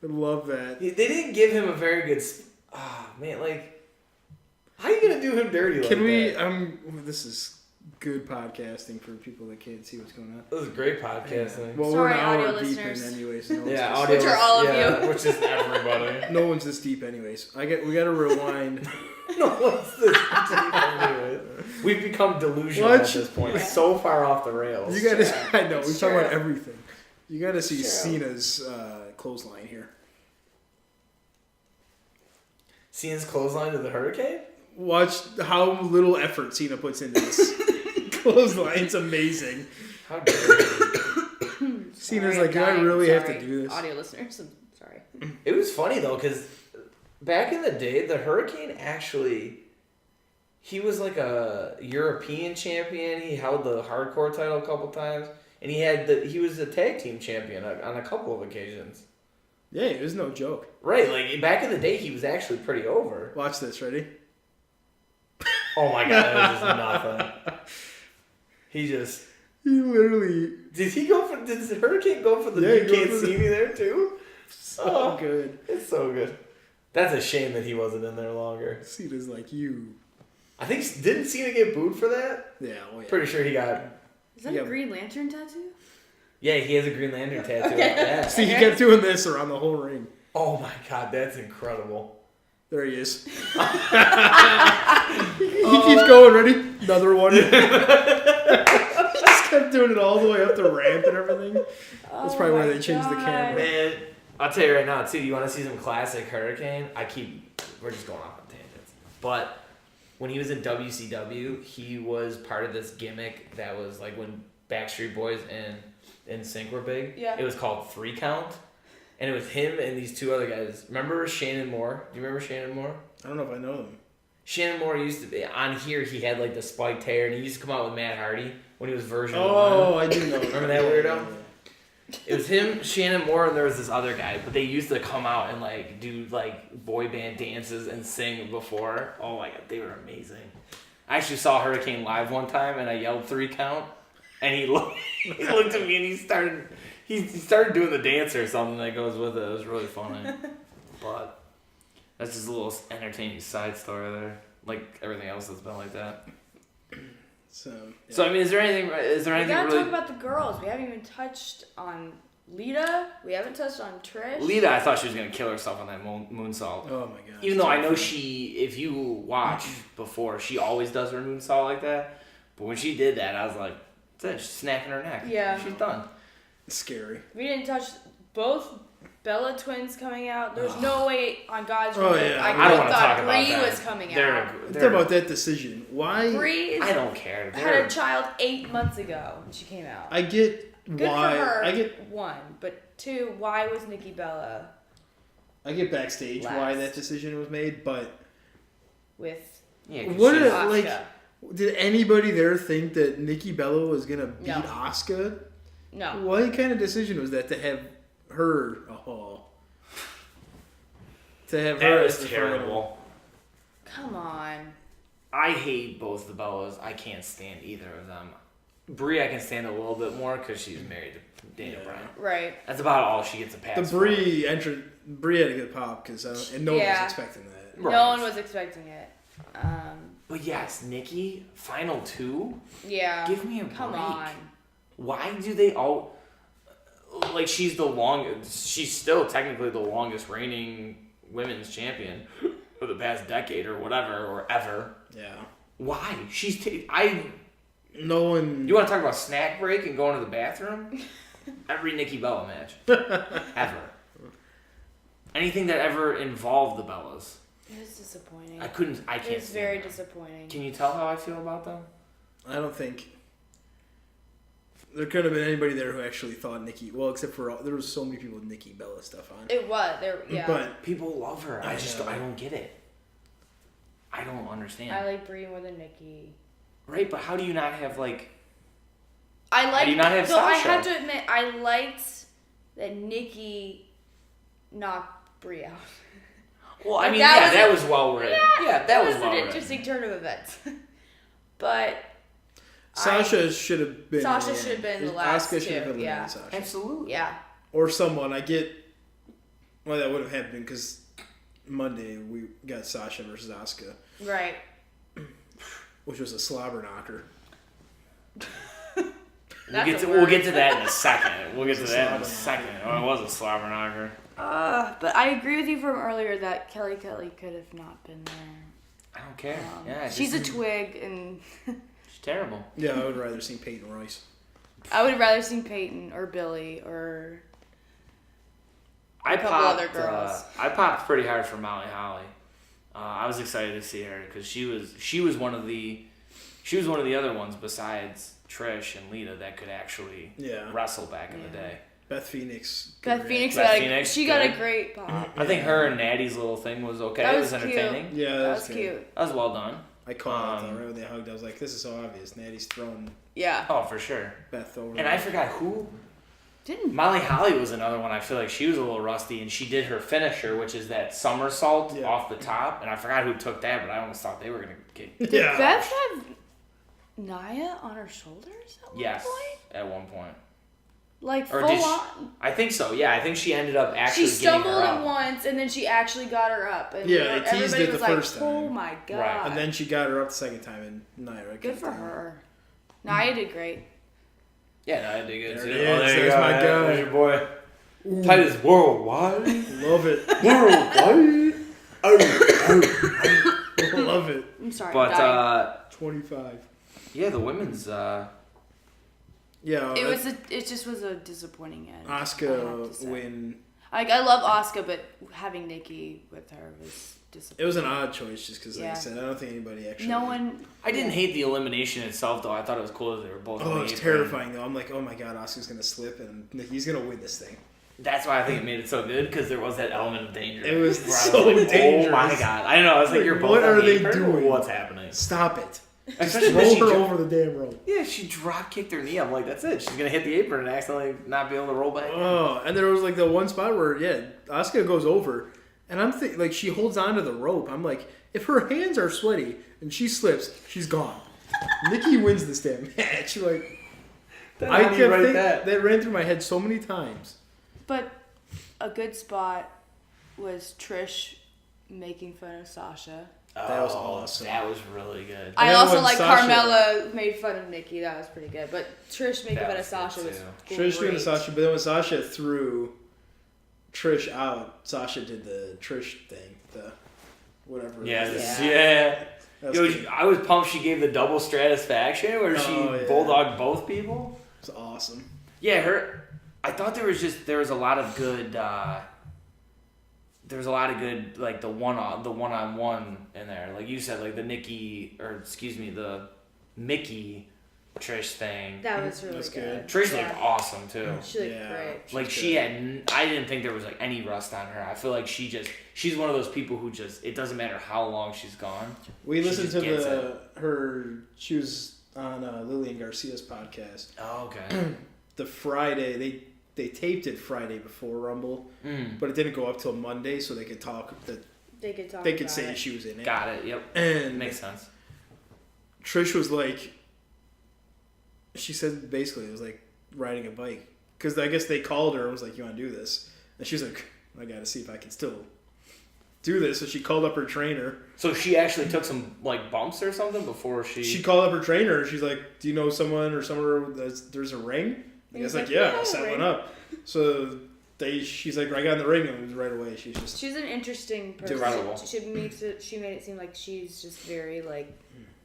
I love that. They didn't give him a very good... man, like... How are you going to do him dirty like Can we... that? This is good podcasting for people that can't see what's going on. This is great podcasting. Well, Sorry, we're an audio hour deep in listeners. anyway, so Yeah, one's audio. Which are all of you. Which is everybody. no one's this deep anyways. We got to rewind. No one's this deep anyway. We've become delusional at this point. Yeah. So far off the rails. You got to... I know, It's we talk true. about everything. You got to see It's true. Cena's clothesline here. Cena's clothesline to the Hurricane? Watch how little effort Cena puts into this. Clothesline's amazing. How dare you? Cena's Sorry, like, do I I'm really dying. have to do this? Audio listeners, I'm sorry. It was funny, though, because back in the day, the Hurricane actually... He was like a European champion. He held the hardcore title a couple times. And he was a tag team champion on a couple of occasions. Yeah, it was no joke. Right, like back in the day, he was actually pretty over. Watch this, ready? Oh my god, that was just nothing. He literally... Did the Hurricane go for the Yeah, he You goes Can't for See Me there too? So good. It's so good. That's a shame that he wasn't in there longer. Cena's like, you... I think, didn't Cena get booed for that? Yeah, oh yeah. Pretty sure he got... Is that Yeah. a Green Lantern tattoo? Yeah, he has a Green Lantern tattoo. Okay. Like that. See, he kept doing this around the whole ring. Oh my god, that's incredible. There he is. He keeps going, ready? Another one. He just kept doing it all the way up the ramp and everything. That's probably why they changed the camera. Man, I'll tell you right now, too, you want to see some classic Hurricane? We're just going off on tangents. But when he was in WCW, he was part of this gimmick that was like when Backstreet Boys and NSYNC were big. Yeah. It was called 3 Count. And it was him and these two other guys. Remember Shannon Moore? Do you remember Shannon Moore? I don't know if I know them. Shannon Moore used to be on here. He had like the spiked hair, and he used to come out with Matt Hardy when he was version 1. Oh, I do know. Remember that weirdo? It was him, Shannon Moore, and there was this other guy. But they used to come out and like do like boy band dances and sing before. Oh my god, they were amazing. I actually saw Hurricane live one time, and I yelled 3 Count, and he looked at me and he started doing the dance or something that goes with it. It was really funny. But that's just a little entertaining side story there. Like everything else that's been like that. So, yeah. So I mean, is there anything We gotta really? talk about the girls. We haven't even touched on Lita. We haven't touched on Trish. Lita, I thought she was gonna kill herself on that moonsault. Oh my god. Even though I know if you watch before, she always does her moonsault like that. But when she did that, I was like, that's it, she's snapping her neck. Yeah. She's done. It's scary. We didn't touch both Bella twins coming out. There's no way on God's Oh, earth yeah. I I could don't have want to thought talk about Bree that. was coming They're- out. Think about that decision. Why? Bree I don't care. had a child 8 months ago when she came out. I get Good why. for her. I get 1, but 2, why was Nikki Bella backstage why Last. that decision was made, but with Yeah, 'cause What she's- a- Asuka? like- did anybody there think that Nikki Bella was gonna beat No. Asuka? No. What kind of decision was that to have her? To have her that as is the final? terrible. Come on. I hate both the Bellas. I can't stand either of them. Brie I can stand a little bit more because she's married to Daniel Bryan. Right. That's about all she gets a pass. The Brie Brie had a good pop because no one was expecting that. Right. No one was expecting it. But yes, Nikki, final 2. Yeah. Give me a Come break. on. Why do they all like? She's the longest. She's still technically the longest reigning women's champion for the past decade or whatever or ever. Yeah. Why? No one. You want to talk about snack break and going to the bathroom? Every Nikki Bella match ever. Anything that ever involved the Bellas. It was disappointing. I can't. It was very disappointing. Can you tell how I feel about them? I don't think there could have been anybody there who actually thought Nikki. Well, except for there was so many people with Nikki Bella stuff on. It was there. Yeah. But People love her. I know. don't get it. I don't understand. I like Brie more than Nikki. Right, but how do you not have like? I like. do you not have so I Sasha? have to admit, I liked that Nikki knocked Brie out. Well, I mean, that was that was well written. Yeah, that was well an written. interesting turn of events. But Sasha should have been. Sasha should have been the last Asuka should have two, been yeah. Sasha. Absolutely. yeah, Or someone. I get. Well, that would have happened because Monday we got Sasha versus Asuka, right. which was a slobber knocker. We'll get to that in a second. Oh, it was a slobber knocker. But I agree with you from earlier that Kelly could have not been there. I don't care. She's a twig, and she's terrible. Yeah, I would rather see Peyton Royce. I would have rather seen Peyton or Billy or a couple other girls. I popped pretty hard for Molly Holly. I was excited to see her because she was one of the other ones besides Trish and Lita that could actually wrestle back in the day. Beth Phoenix. She got a great pop. I think her and Natty's little thing was okay. It was entertaining. Cute. Yeah, That was cute. That was well done. I called it right when they hugged. I was like, "This is so obvious." Natty's throwing Yeah. Oh, for sure. Beth over. And I forgot who. Didn't. Molly Holly was another one. I feel like she was a little rusty, and she did her finisher, which is that somersault off the top. And I forgot who took that, but I almost thought they were gonna get. Did Beth have Nia on her shoulders at one point? At one point. Like Or full did she- on. I think so. Yeah, I think she ended up actually. She stumbled getting her up. once, and then she actually got her up. And Yeah, they teased everybody it the was like, first time. "Oh my god!" Right. And then she got her up the second time, and Nia. Good for her. Nia did great. Yeah, no, I did good There too. it is. Oh, there you There's go. my guy. There's your boy. Tight as worldwide. Love it. Worldwide. Love it. I'm sorry. But 25. yeah, the women's. Yeah. it just was a disappointing end. I have to Asuka say. win. Like I love Asuka, but having Nikki with her was disappointing. It was an odd choice, just because, like I Yeah. said, I don't think anybody actually. No one. I didn't hate the elimination itself, though. I thought it was cool that they were both. Oh, on it the was apron. terrifying though. I'm like, oh my god, Asuka's gonna slip and Nikki's gonna win this thing. That's why I think it made it so good because there was that element of danger. It was where I so like, dangerous. Oh my god! I don't know. I was like, Like, you're both what on are the they apron, or doing? what's happening? Stop it. Just Especially when roll she her dro- over the damn rope. Yeah, she drop kicked her knee. I'm like, that's it. She's gonna hit the apron and accidentally not be able to roll back. Oh, and there was like the one spot where Asuka goes over, and I'm like she holds onto the rope. I'm like, if her hands are sweaty and she slips, she's gone. Nikki wins this damn match. Like I kept thinking that ran through my head so many times. But a good spot was Trish making fun of Sasha. That was awesome. That was really good. I then also when like Sasha- Carmella made fun of Nikki. That was pretty good. But Trish making That fun of was Sasha good, was too. great. Trish doing the Sasha, but then when Sasha threw Trish out, Sasha did the Trish thing, the whatever. Yeah, it was. yeah. That was Yo, good. I was pumped she gave the double stratisfaction where she Oh, yeah. bulldogged both people. It's awesome. Yeah, I thought there was a lot of good. There was a lot of good, like the one-on-one in there. Like you said, like the the Mickey Trish thing. That was really That's good. good. Trish Yeah. looked awesome too. She looked Yeah. great. Like I didn't think there was like any rust on her. I feel like she's one of those people who just, it doesn't matter how long she's gone. We She listened just gets she was on Lillian Garcia's podcast. Oh, okay. The Friday, they taped it Friday before Rumble, but it didn't go up till Monday, so they could talk. They could talk. They could about say it. she was in it. Got it. Yep. And Makes sense. Trish was like, she said basically it was like riding a bike. Because I guess they called her and was like, you want to do this? And she's like, I got to see if I can still do this. So she called up her trainer. So she actually took some like bumps or something before she... She called up her trainer. She's like, do you know someone or somewhere there's a ring? And he's like, yeah, I'll set one up. So she's like, I got in the ring, and it was right away. She's an interesting person. Incredible. She made it seem like she's just very like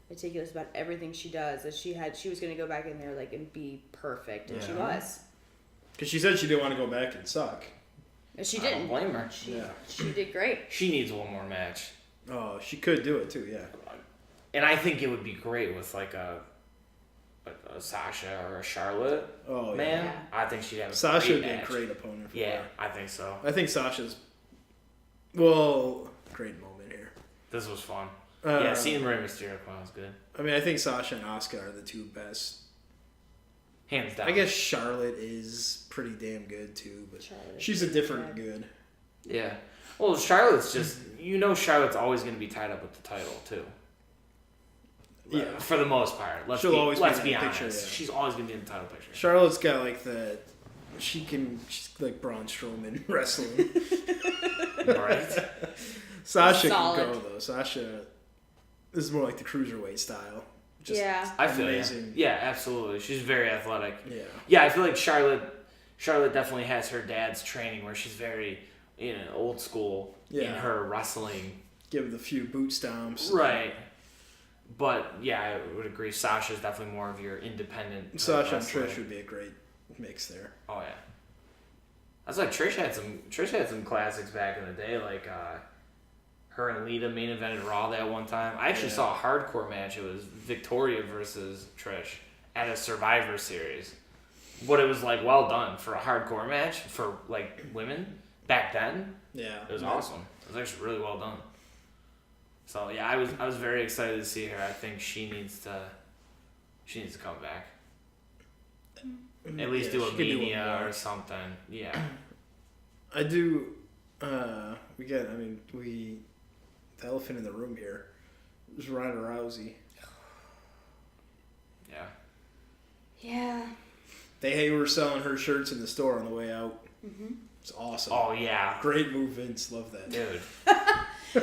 meticulous about everything she does. That she was going to go back in there like and be perfect, and she was. Because she said she didn't want to go back and suck. And she didn't. I don't blame her. She did great. She needs one more match. Oh, she could do it too, yeah. And I think it would be great with like a Sasha or a Charlotte. Oh, man. Yeah. I think she'd have a Sasha great would be match. a great opponent for her. Yeah, I think so. I think Sasha's, great moment here. This was fun. Yeah, seeing Rey Mysterio come out was good. I mean, I think Sasha and Asuka are the two best. Hands down. I guess Charlotte is pretty damn good too, but she's a different good. Yeah. Well, Charlotte's just, Charlotte's always going to be tied up with the title too. Yeah. For the most part. Let's be honest. Picture, yeah. She's always going to be in the title picture. Charlotte's got like that. She's like Braun Strowman wrestling. Right. Sasha can go though. Sasha is more like the cruiserweight style. Just I feel amazing. Yeah, absolutely. She's very athletic. Yeah. Yeah, I feel like Charlotte definitely has her dad's training where she's very, old school in her wrestling. Give the few boot stomps. Right. But yeah, I would agree. Sasha's definitely more of your independent. Sasha and Trish would be a great mix there. Oh yeah. That's like Trish had some classics back in the day, like her and Lita main evented Raw that one time. I actually saw a hardcore match. It was Victoria versus Trish at a Survivor Series. But it was like well done for a hardcore match for like women back then. Yeah. It was awesome. It was actually really well done. So yeah, I was very excited to see her. I think she needs to come back. At least do a Mania or something. Yeah. I do. The elephant in the room here is Ronda Rousey. Yeah. Yeah. They were selling her shirts in the store on the way out. Mm-hmm. It's awesome. Oh yeah. Great move, Vince. Love that, dude.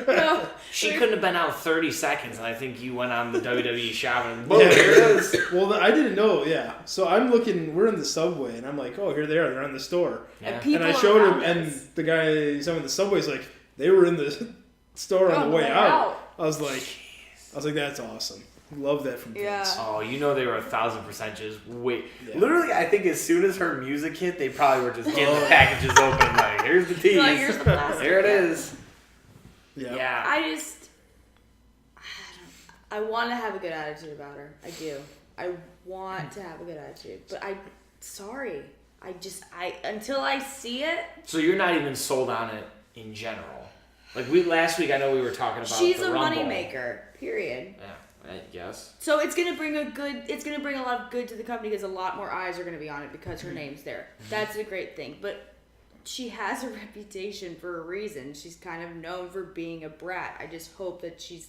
No, she couldn't have been out 30 seconds, and I think you went on the WWE shop and boom, here it is. Well, I didn't know, yeah. So I'm looking, we're in the subway, and I'm like, oh, here they are. They're in the store. Yeah. And I showed him, and the guy, someone in the subway's like, they were in the store on the way out. I was like, that's awesome. Love that from Vince. Oh, they were 1,000% just wait. Yeah. Literally, I think as soon as her music hit, they probably were just getting the packages open. Like, here's the tease. Like, here's the plastic. Here it is. Yeah. I want to have a good attitude about her. I do. I want to have a good attitude, but sorry. Until I see it. So you're not even sold on it in general. Like last week, I know we were talking about she's the a Rumble. moneymaker. Period. Yeah, I guess. So it's gonna bring a lot of good to the company because a lot more eyes are gonna be on it because her name's there. That's a great thing, but. She has a reputation for a reason. She's kind of known for being a brat. I just hope that she's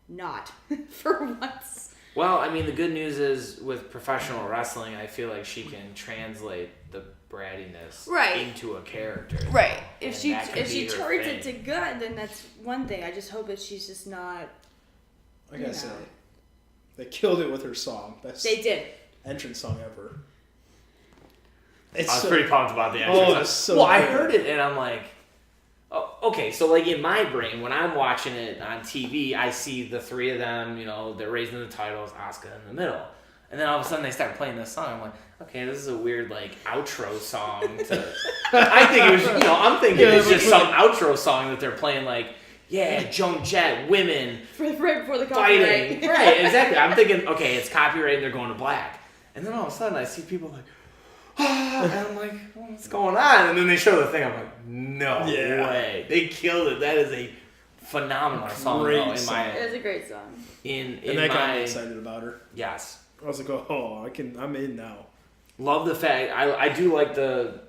not for once. Well, I mean, the good news is with professional wrestling, I feel like she can translate the brattiness into a character. Right. If she turns it to good, then that's one thing. I just hope that she's just not. I gotta say, they killed it with her song. They did. Entrance song ever. I was pretty pumped about the entrance. Oh, it's so well, good. I heard it and I'm like, oh, okay. So like in my brain, when I'm watching it on TV, I see the three of them. They're raising the titles, Asuka in the middle, and then all of a sudden they start playing this song. I'm like, okay, this is a weird like outro song. I think it was, I'm thinking it's just some outro song that they're playing like. Yeah, Joan Jett, women right before the copyright. Fighting. Right, exactly. I'm thinking, okay, it's copyright and they're going to black. And then all of a sudden I see people like, and I'm like, what's going on? And then they show the thing. I'm like, no way. They killed it. That is a phenomenal song. It is a great song. And that got me excited about her. Yes. I was like, I'm in now. Love the fact I do like the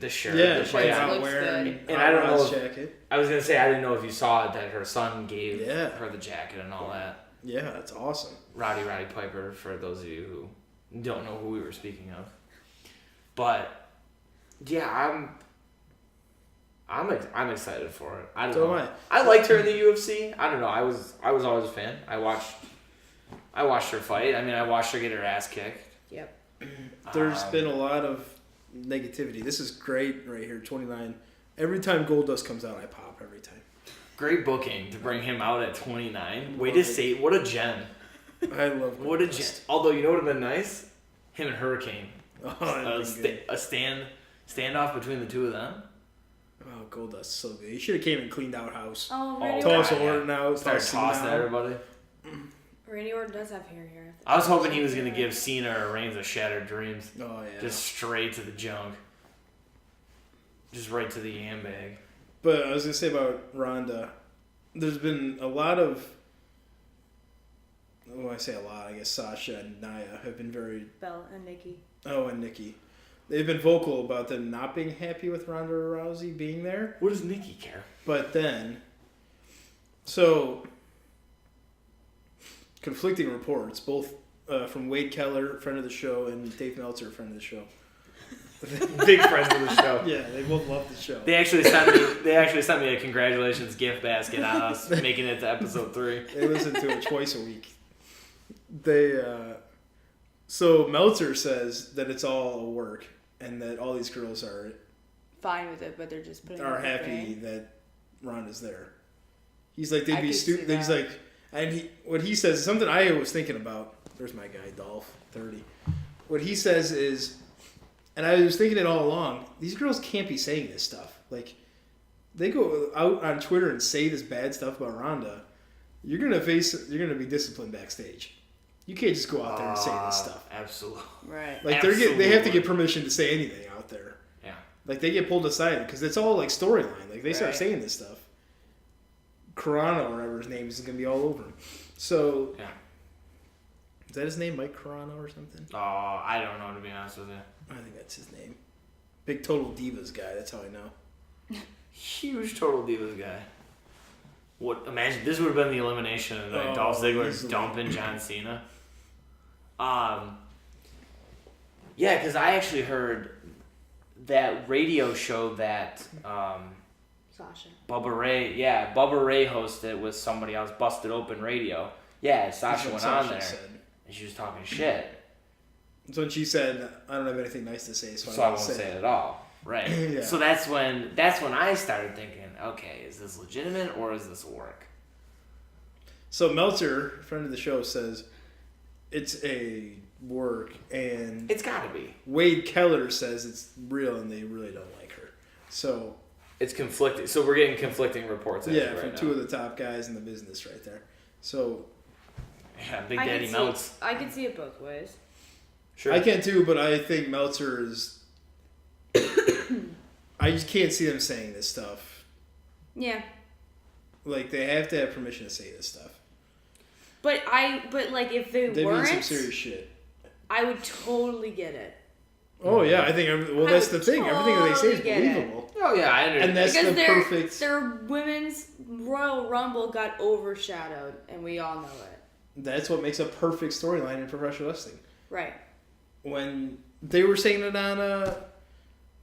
shirt. Yeah, she's out wearing and I don't know jacket. I was gonna say I didn't know if you saw it that her son gave her the jacket and all that. Yeah, that's awesome. Roddy Piper, for those of you who Don't know who we were speaking of. But yeah, I'm excited for it. I don't know. I liked her in the UFC. I don't know. I was always a fan. I watched her fight. I mean, I watched her get her ass kicked. Yep. There's been a lot of negativity. This is great right here, 29. Every time Goldust comes out, I pop every time. Great booking to bring him out at 29. Way to say, what a gem. I love Goldust. What a gem. Although, you know what would have been nice? Him and Hurricane. Oh, a standoff between the two of them. Oh, Goldust, so good. He should have came and cleaned out house. Oh, Randy Toss Orton. Orton out. Start tossing everybody. Randy Orton does have hair here. I was hoping he was going to give Cena or Reigns a Shattered Dreams. Oh, yeah. Just straight to the junk. Just right to the yam bag. But I was going to say about Ronda, there's been a lot of, when I say a lot, I guess Sasha and Nia have been very... Bella and Nikki. Oh, and Nikki. They've been vocal about them not being happy with Ronda Rousey being there. What does Nikki care? But then, so, conflicting reports, both from Wade Keller, friend of the show, and Dave Meltzer, friend of the show. Big friends of the show. Yeah, they both love the show. They actually sent me a congratulations gift basket on us making it to episode 3. They listen to it twice a week. So Meltzer says that it's all work and that all these girls are fine with it, but they're just putting are it happy that Ronda's there. He's like, they'd I be could stupid. see He's that. like, and what he says is something I was thinking about. There's my guy, Dolph, 30. What he says is, and I was thinking it all along, these girls can't be saying this stuff. Like, they go out on Twitter and say this bad stuff about Ronda, you're gonna be disciplined backstage. You can't just go out there and say this stuff. Absolutely. Right. Like they have to get permission to say anything out there. Yeah. Like they get pulled aside because it's all like storyline. Like they start saying this stuff. Carano or whatever his name is gonna be all over him. So yeah. Is that his name, Mike Carano or something? Oh, I don't know, to be honest with you. I think that's his name. Big Total Divas guy. That's how I know. Huge Total Divas guy. What? Imagine this would have been the elimination of the night. Dolph Ziggler dumping John Cena. Yeah, because I actually heard that radio show that Sasha. Bubba Ray hosted with somebody else, Busted Open Radio. Yeah, Sasha went on there, and she was talking shit. So when she said, "I don't have anything nice to say, so I won't say it at all." Right. Yeah. So that's when I started thinking, okay, is this legitimate or is this work? So Meltzer, friend of the show, says it's a work, and It's got to be. Wade Keller says it's real, and they really don't like her. So It's conflicting. So we're getting conflicting reports. yeah, from two of the top guys in the business right there. So yeah, Big Daddy Melts. I could see it both ways. Sure. I can too, but I think Meltzer is. I just can't see them saying this stuff. Yeah. Like they have to have permission to say this stuff. But like if they They'd weren't, be in some serious shit. I would totally get it. Oh yeah, I think. Well, that's the thing. Everything that they say is Totally get believable. Oh yeah, I understand. And that's Because the perfect. their women's Royal Rumble got overshadowed, and we all know it. That's what makes a perfect storyline in professional wrestling. Right. When they were saying it on,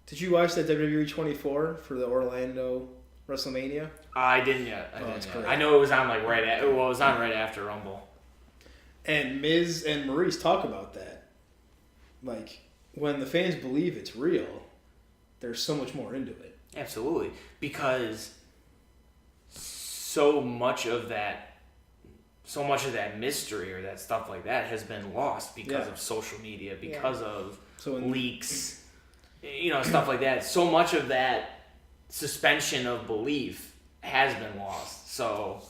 did you watch that WWE 24 for the Orlando WrestleMania? I didn't yet. It's great. I know it was on like it was on right after Rumble. And Miz and Maurice talk about that. Like, when the fans believe it's real, there's so much more into it. Absolutely, because so much of that mystery or that stuff like that has been lost because of social media, because of leaks, stuff like that. So much of that suspension of belief has been lost. So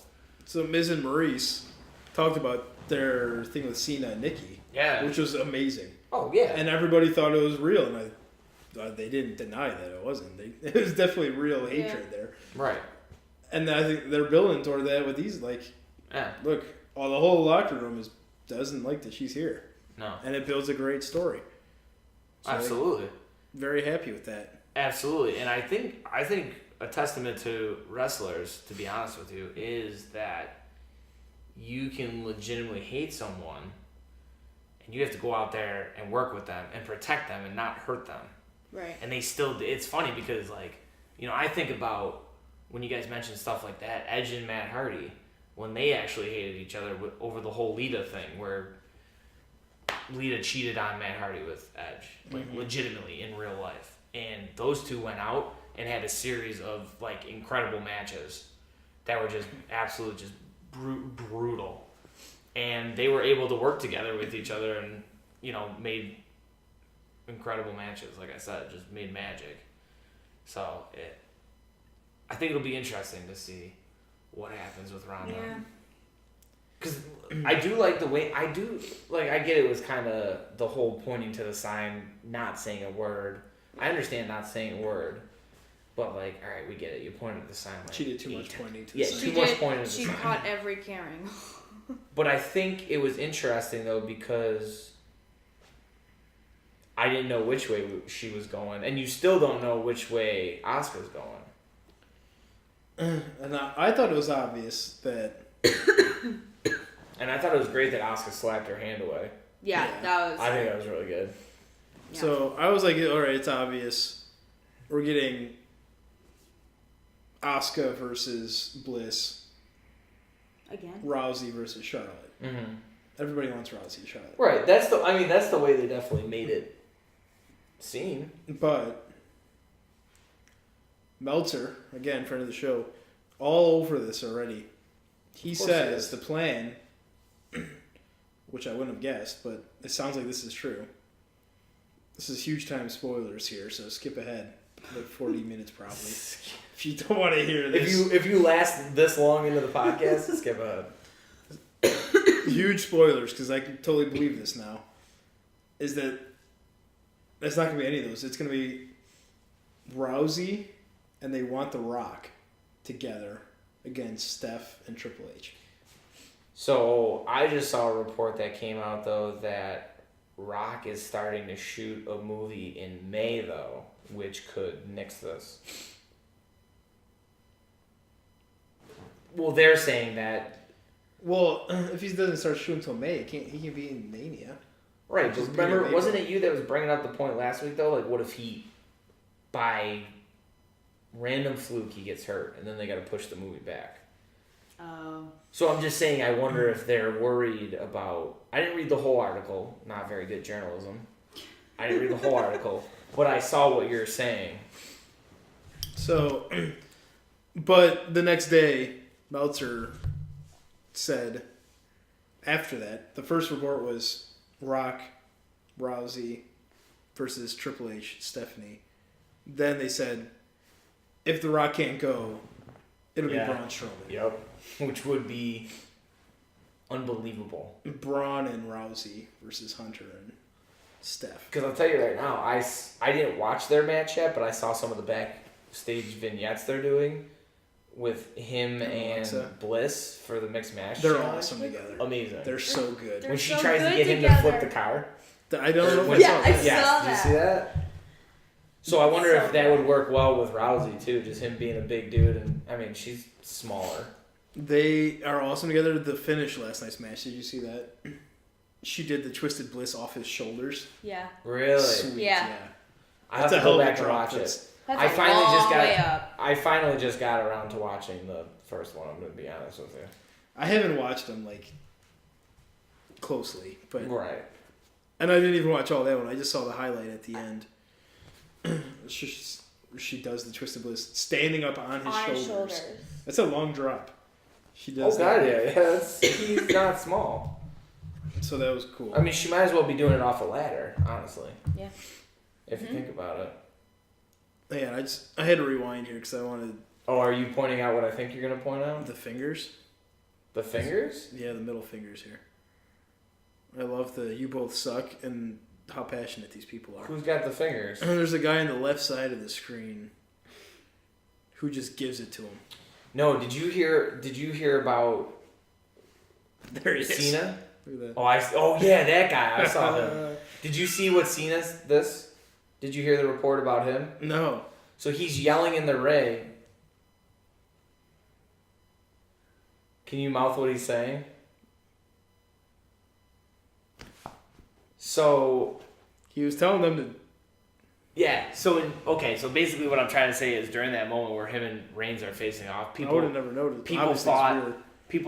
Miz and Maurice talked about their thing with Cena and Nikki, which was amazing. Oh yeah, and everybody thought it was real, and they didn't deny that it wasn't. It was definitely real hatred there, right? And I think they're building toward that with these. Like, look, the whole locker room doesn't like that she's here. No, and it builds a great story. So absolutely, very happy with that. Absolutely, and I think a testament to wrestlers, to be honest with you, is that you can legitimately hate someone and you have to go out there and work with them and protect them and not hurt them. Right. And they still, it's funny because, like, you know, I think about when you guys mention stuff like that, Edge and Matt Hardy, when they actually hated each other over the whole Lita thing, where Lita cheated on Matt Hardy with Edge, like legitimately in real life. And those two went out and had a series of like incredible matches that were just absolutely just brutal. And they were able to work together with each other and, you know, made incredible matches. Like I said, just made magic. So I think it'll be interesting to see what happens with Ronda. Yeah. Because I do like the way, I get it was kind of the whole pointing to the sign, not saying a word. I understand not saying a word, but like, all right, we get it. You pointed at the sign. Like, she did too much pointing to the yeah, sign. too much pointing at the sign. She caught every caring. But I think it was interesting though because I didn't know which way she was going, and you still don't know which way Asuka's going. And I thought it was obvious that. And I thought it was great that Asuka slapped her hand away. Yeah, that was. I think that was really good. Yeah. So I was like, all right, it's obvious. We're getting Asuka versus Bliss. Again? Rousey versus Charlotte. Mm-hmm. Everybody wants Rousey and Charlotte. Right. That's the way they definitely made it seem. But Meltzer, again, friend of the show, all over this already. He says the plan, which I wouldn't have guessed, but it sounds like this is true. This is huge time spoilers here, so skip ahead like 40 minutes probably. If you don't want to hear this. If you last this long into the podcast, skip ahead. Huge spoilers, because I can totally believe this now. Is that it's not going to be any of those. It's going to be Rousey and they want The Rock together against Steph and Triple H. So I just saw a report that came out though that Rock is starting to shoot a movie in May though, which could nix this. Well, they're saying that. Well, if he doesn't start shooting until May, he can be in Mania. Right, but remember, wasn't it you that was bringing up the point last week though? Like, what if he, by random fluke, he gets hurt, and then they got to push the movie back? Oh. So I'm just saying, I wonder if they're worried about. I didn't read the whole article. Not very good journalism. I didn't read the whole article, but I saw what you're saying. So, but the next day, Meltzer said, after that, the first report was Rock, Rousey versus Triple H, Stephanie. Then they said, if The Rock can't go, it'll be Braun Strowman. Yep. Which would be unbelievable. Braun and Rousey versus Hunter and Steph. Because I'll tell you right now, I didn't watch their match yet, but I saw some of the backstage vignettes they're doing with him and Bliss for the mixed match. They're awesome together. Amazing. They're so good. When she tries to get him to flip the car. I don't know if I saw that. Did you see that? So I wonder if that would work well with Rousey too, just him being a big dude, and I mean she's smaller. They are awesome together. The finish last night's match, did you see that? She did the Twisted Bliss off his shoulders. Yeah. Really? Sweet, yeah. I have to go back and watch it. I finally just got around to watching the first one. I'm gonna be honest with you. I haven't watched them like closely, but right. And I didn't even watch all that one. I just saw the highlight at the end. She does the Twisted Bliss standing up on his shoulders. That's a long drop. She does. Oh god, yeah. He's not small. So that was cool. I mean, she might as well be doing it off a ladder, honestly. Yeah. If you think about it. Yeah, I had to rewind here because I wanted. Oh, are you pointing out what I think you're gonna point out? The fingers. The fingers? Yeah, the middle fingers here. I love the "you both suck" and how passionate these people are. Who's got the fingers? There's a guy on the left side of the screen who just gives it to him. No, did you hear about there he is. Cena? Look at that. Oh yeah, that guy. I saw him. Did you see what Cena's this? Did you hear the report about him? No. So he's yelling in the ring. Can you mouth what he's saying? So he was telling them to. Yeah. So basically, what I'm trying to say is during that moment where him and Reigns are facing off, I would have never noticed. People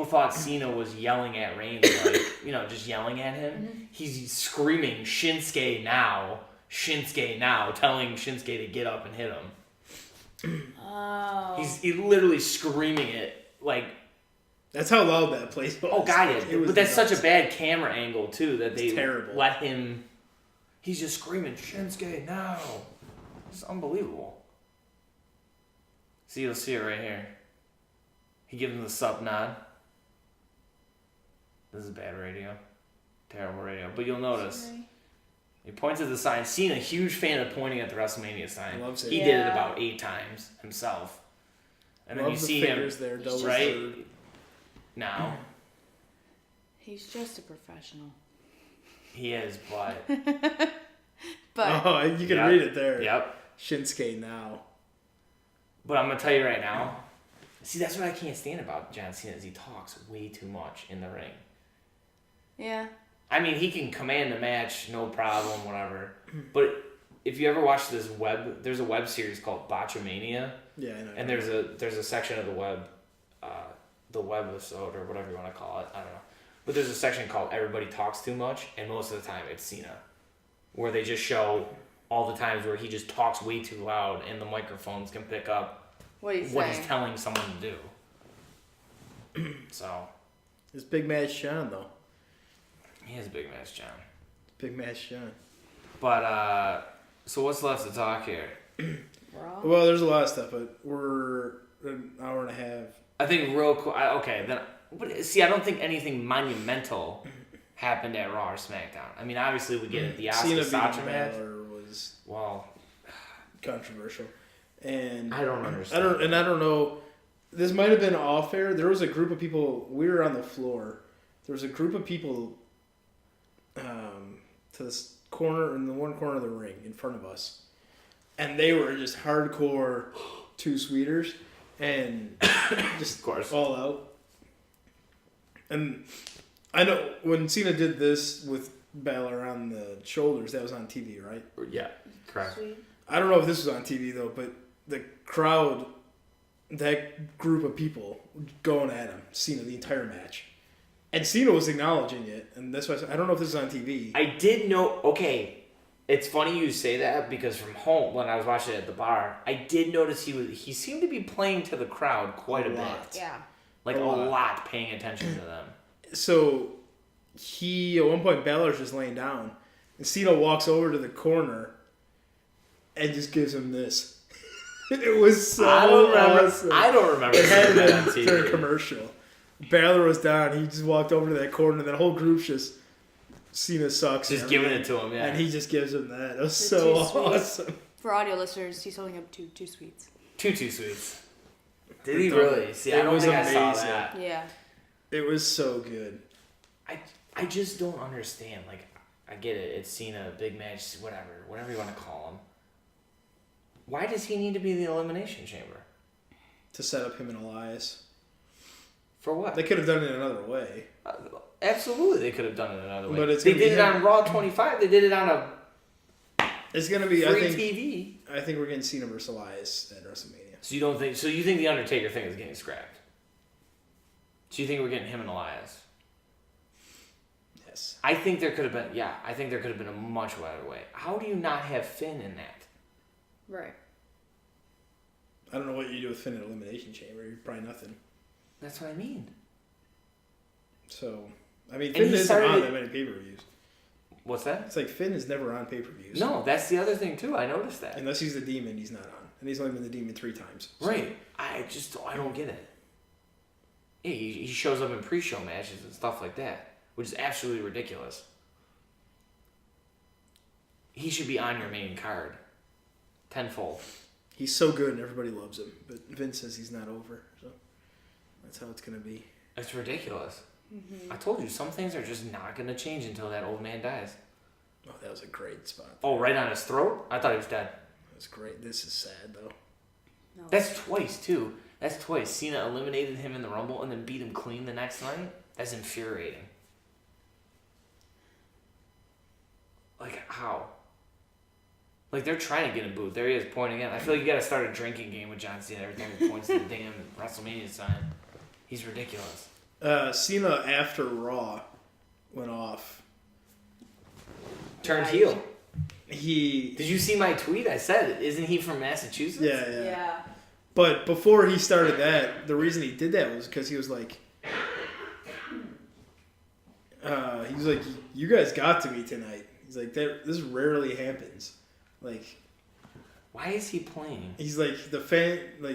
thought Cena was yelling at Reigns, like just yelling at him. Mm-hmm. He's screaming Shinsuke now, telling Shinsuke to get up and hit him. Oh. He's literally screaming it like. That's how loud that place was. Oh God, but that's such a bad camera angle too that they let him. He's just screaming Shinsuke now. It's unbelievable. See, you'll see it right here. He gives him the sup nod. This is bad radio. Terrible radio. But you'll notice. Sorry. He points at the sign. Cena, huge fan of pointing at the WrestleMania sign. Loves it. He did it about 8 times himself. And then you see him there, right now. He's just a professional. He is, but you can read it there. Yep. Shinsuke now. But I'm gonna tell you right now. See, that's what I can't stand about John Cena is he talks way too much in the ring. Yeah. I mean, he can command the match, no problem, whatever. But if you ever watch there's a web series called Botchamania. Yeah, I know. And there's a section of the webisode or whatever you want to call it. I don't know. But there's a section called Everybody Talks Too Much, and most of the time it's Cena, where they just show all the times where he just talks way too loud, and the microphones can pick up what he's telling someone to do. So. It's Big Match John, though. He is Big Match John. Big Match John. But, so what's left to talk here? Well, there's a lot of stuff, but we're an hour and a half. I think real quick, but see, I don't think anything monumental happened at Raw or SmackDown. I mean, obviously we get it. The Asuka Sasha match was controversial. And I don't understand. I don't know. This might have been off air. There was a group of people. We were on the floor. There was a group of people to this corner, in the one corner of the ring in front of us, and they were just hardcore two sweeters and just of course all out. And I know when Cena did this with Balor on the shoulders, that was on TV, right? Yeah, correct. Sweet. I don't know if this was on TV though, but the crowd, that group of people going at him, Cena the entire match. And Cena was acknowledging it, and that's why I don't know if this is on TV. I did know. Okay, it's funny you say that because from home when I was watching it at the bar, I did notice he seemed to be playing to the crowd quite a bit. Yeah, like a lot, paying attention to them. So he at one point Balor's just laying down, and Cena walks over to the corner, and just gives him this. It was so awesome. I don't remember. It had been during a commercial. Balor was down. He just walked over to that corner, and that whole group's just Cena sucks. Just giving it to him, yeah. And he just gives him that. It was so awesome. For audio listeners, he's holding up two sweets. Two sweets. Did he really? See, I don't think I saw that. Yeah. It was so good. I just don't understand. Like, I get it. It's Cena, big match, whatever you want to call him. Why does he need to be in the Elimination Chamber? To set up him and Elias. For what? They could have done it another way. Absolutely, they could have done it another way. But they did it on Raw 25. They did it on a it's gonna be free TV. I think we're getting Cena versus Elias at WrestleMania. So you don't think? So you think the Undertaker thing is getting scrapped? So you think we're getting him and Elias? Yes. I think there could have been. Yeah, I think there could have been a much better way. How do you not have Finn in that? Right. I don't know what you do with Finn in Elimination Chamber. Probably nothing. That's what I mean. So, I mean, Finn isn't on that many pay-per-views. What's that? It's like Finn is never on pay-per-views. No, that's the other thing too. I noticed that. Unless he's the Demon, he's not on. And he's only been the Demon 3 times. So. Right. I don't get it. Yeah, he shows up in pre-show matches and stuff like that, which is absolutely ridiculous. He should be on your main card. Tenfold. He's so good and everybody loves him. But Vince says he's not over. So that's how it's going to be. It's ridiculous. Mm-hmm. I told you, some things are just not going to change until that old man dies. Oh, that was a great spot. Oh, right on his throat? I thought he was dead. That's great. This is sad, though. No. That's twice, too. That's twice. Cena eliminated him in the Rumble and then beat him clean the next night? That's infuriating. Like, how? Like, they're trying to get him booed. There he is pointing at. I feel like you got to start a drinking game with John Cena every time he points to the damn WrestleMania sign. He's ridiculous. Cena after Raw went off. Turned heel. Did you see my tweet? I said, isn't he from Massachusetts? Yeah. But before he started that, the reason he did that was because he was like, you guys got to me tonight. He's like, this rarely happens. Like, why is he playing? He's like,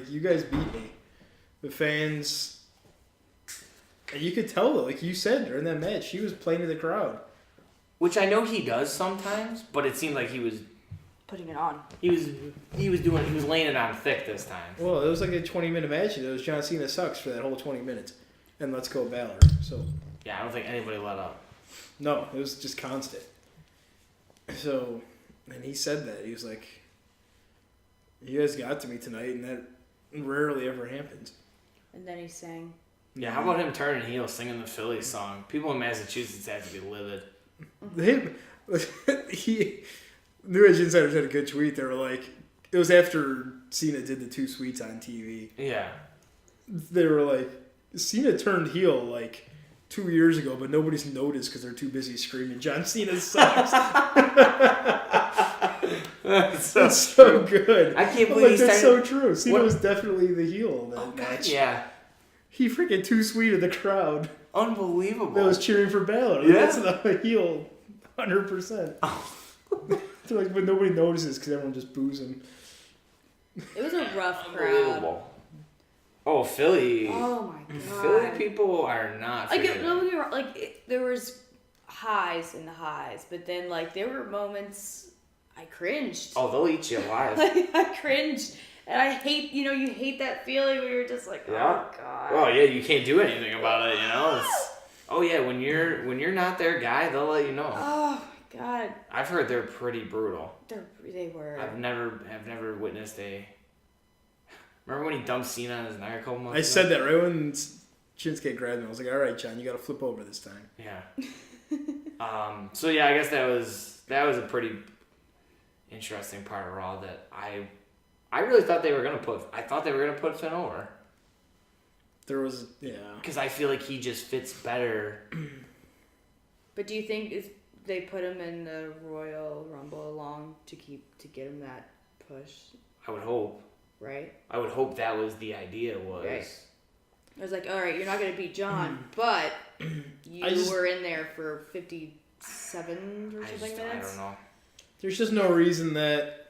you guys beat me. The fans, and you could tell, like you said during that match, he was playing to the crowd. Which I know he does sometimes, but it seemed like he was putting it on. He was laying it on thick this time. Well, it was like a 20-minute match, and it was John Cena sucks for that whole 20 minutes, and let's go Balor. So yeah, I don't think anybody let up. No, it was just constant. So, and he said that he was like, "You guys got to me tonight," and that rarely ever happens. And then he sang. Yeah, how about him turning heel, singing the Phillies song? People in Massachusetts have to be livid. New Age Insiders had a good tweet. They were like, it was after Cena did the 2 Sweets on TV. Yeah. They were like, Cena turned heel like 2 years ago, but nobody's noticed because they're too busy screaming John Cena sucks. That's so good. I can't believe that's so true. Cena was definitely the heel in that match. Yeah. He freaking too sweet of the crowd. Unbelievable. That was cheering for Balor. Yeah. That's not a heel, 100%. So like, but nobody notices because everyone just boos him. It was a rough crowd. Oh, Philly. Oh my god. Philly people are not. There was highs and highs, but then like there were moments I cringed. Oh, they'll eat you alive. I cringed. And I hate, you hate that feeling where you're just like, oh god. Well, yeah, you can't do anything about it, Oh yeah, when you're not their guy, they'll let you know. Oh my god. I've heard they're pretty brutal. They were. I've never witnessed a. Remember when he dumped Cena on his neck a couple months ago? I said that right when Shinsuke grabbed me. I was like, all right, John, you got to flip over this time. Yeah. So yeah, I guess that was a pretty interesting part of Raw that I really thought they were gonna put. I thought they were gonna put Finn over. There was Because I feel like he just fits better. But do you think they put him in the Royal Rumble along to get him that push? I would hope. Right. I would hope that was the idea. Right. I was like, all right, you're not gonna beat John, but you were in there for 57 or something minutes. I don't know. There's just no reason that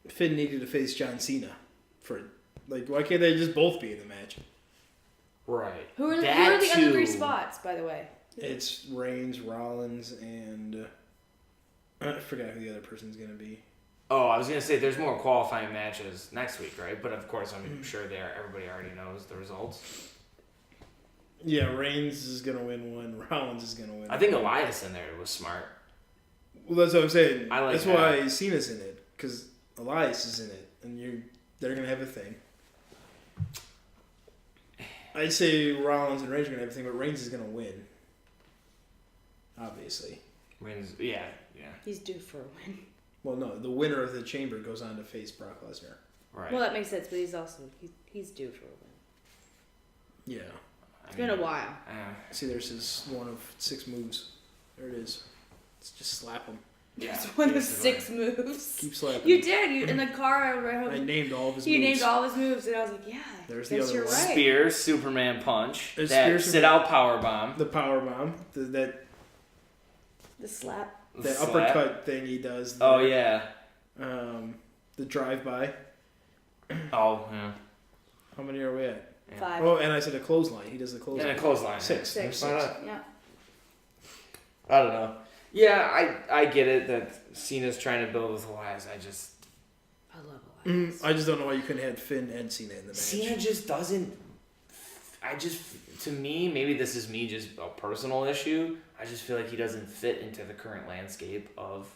Finn needed to face John Cena why can't they just both be in the match? Right. Who are the other 3 spots, by the way? It's Reigns, Rollins, and I forgot who the other person's gonna be. Oh, I was gonna say there's more qualifying matches next week, right? But of course, I'm sure everybody already knows the results. Yeah, Reigns is gonna win one. Rollins is gonna win. I think Elias in there was smart. Well, that's what I'm saying. That's why Cena's in it, because Elias is in it, and they're gonna have a thing. I'd say Rollins and Reigns are gonna have a thing, but Reigns is gonna win. Obviously. Reigns, yeah. He's due for a win. Well, no, the winner of the Chamber goes on to face Brock Lesnar. Right. Well, that makes sense, but he's also he's due for a win. Yeah. It's been a while. See, there's his one of 6 moves. There it is. Let's just slap him. Yeah. It's one of 6 moves. Keep slapping. You did. In the car. I named all of his moves. You named all of his moves, and I was like, yeah. There's the other one. Right. Spear, Superman punch. There's sit-out power bomb. The power bomb. The slap. The uppercut thing he does. Oh, yeah. The drive-by. Oh, yeah. How many are we at? Yeah. 5. Oh, and I said a clothesline. He does the clothesline. And a clothesline. 6. Yeah. I don't know. Yeah, I get it that Cena's trying to build with Elias. I love Elias. I just don't know why you couldn't have Finn and Cena in the match. Cena just doesn't... To me, maybe this is me just a personal issue. I just feel like he doesn't fit into the current landscape of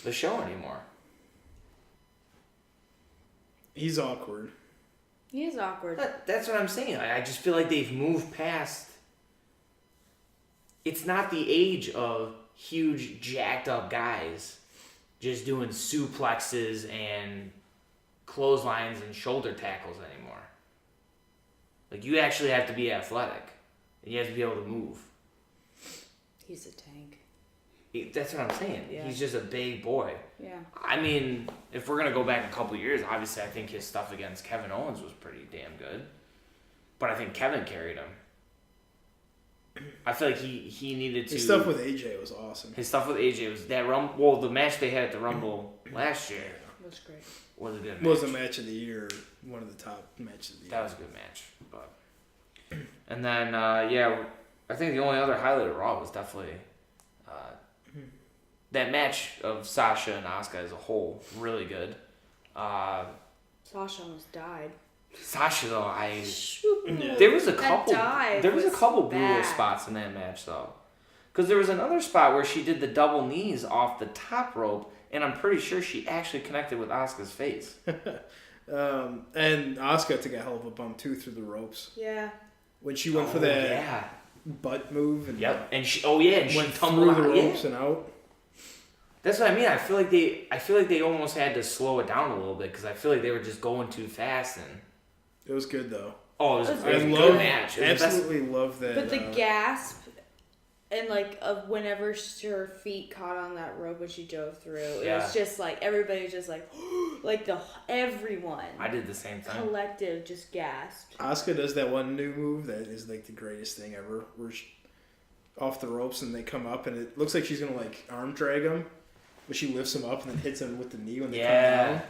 the show anymore. He's awkward. He is awkward. That's what I'm saying. I just feel like they've moved past... It's not the age of huge jacked up guys just doing suplexes and clotheslines and shoulder tackles anymore. Like, you actually have to be athletic. And you have to be able to move. He's a tank. That's what I'm saying. Yeah. He's just a big boy. Yeah. I mean, if we're going to go back a couple years, obviously I think his stuff against Kevin Owens was pretty damn good. But I think Kevin carried him. I feel like he needed to... His stuff with AJ was awesome. His stuff with AJ was that Rumble... the match they had at the Rumble last year... It was great. Was a good match. Was a match of the year. One of the top matches of the year. That was a good match. But... And then, I think the only other highlight of Raw was definitely... that match of Sasha and Asuka as a whole, really good. Sasha almost died. Sasha though, Yeah. there was a couple brutal bad. spots in that match though, because there was another spot where she did the double knees off the top rope, and I'm pretty sure she actually connected with Asuka's face. And Asuka took a hell of a bump too through the ropes Yeah. when she went for that butt move and and she and went she tumbled through the out. ropes and out. That's what I mean. I feel like they almost had to slow it down a little bit because I feel like they were just going too fast and. It was good though. Oh, it was a good match. Absolutely love that. But the gasp and of whenever her feet caught on that rope when she dove through, it was just like everybody just everyone. I did the same thing. Collective just gasped. Asuka does that one new move that is the greatest thing ever. Where she, off the ropes and they come up and it looks like she's gonna arm drag them, but she lifts them up and then hits them with the knee when they come down.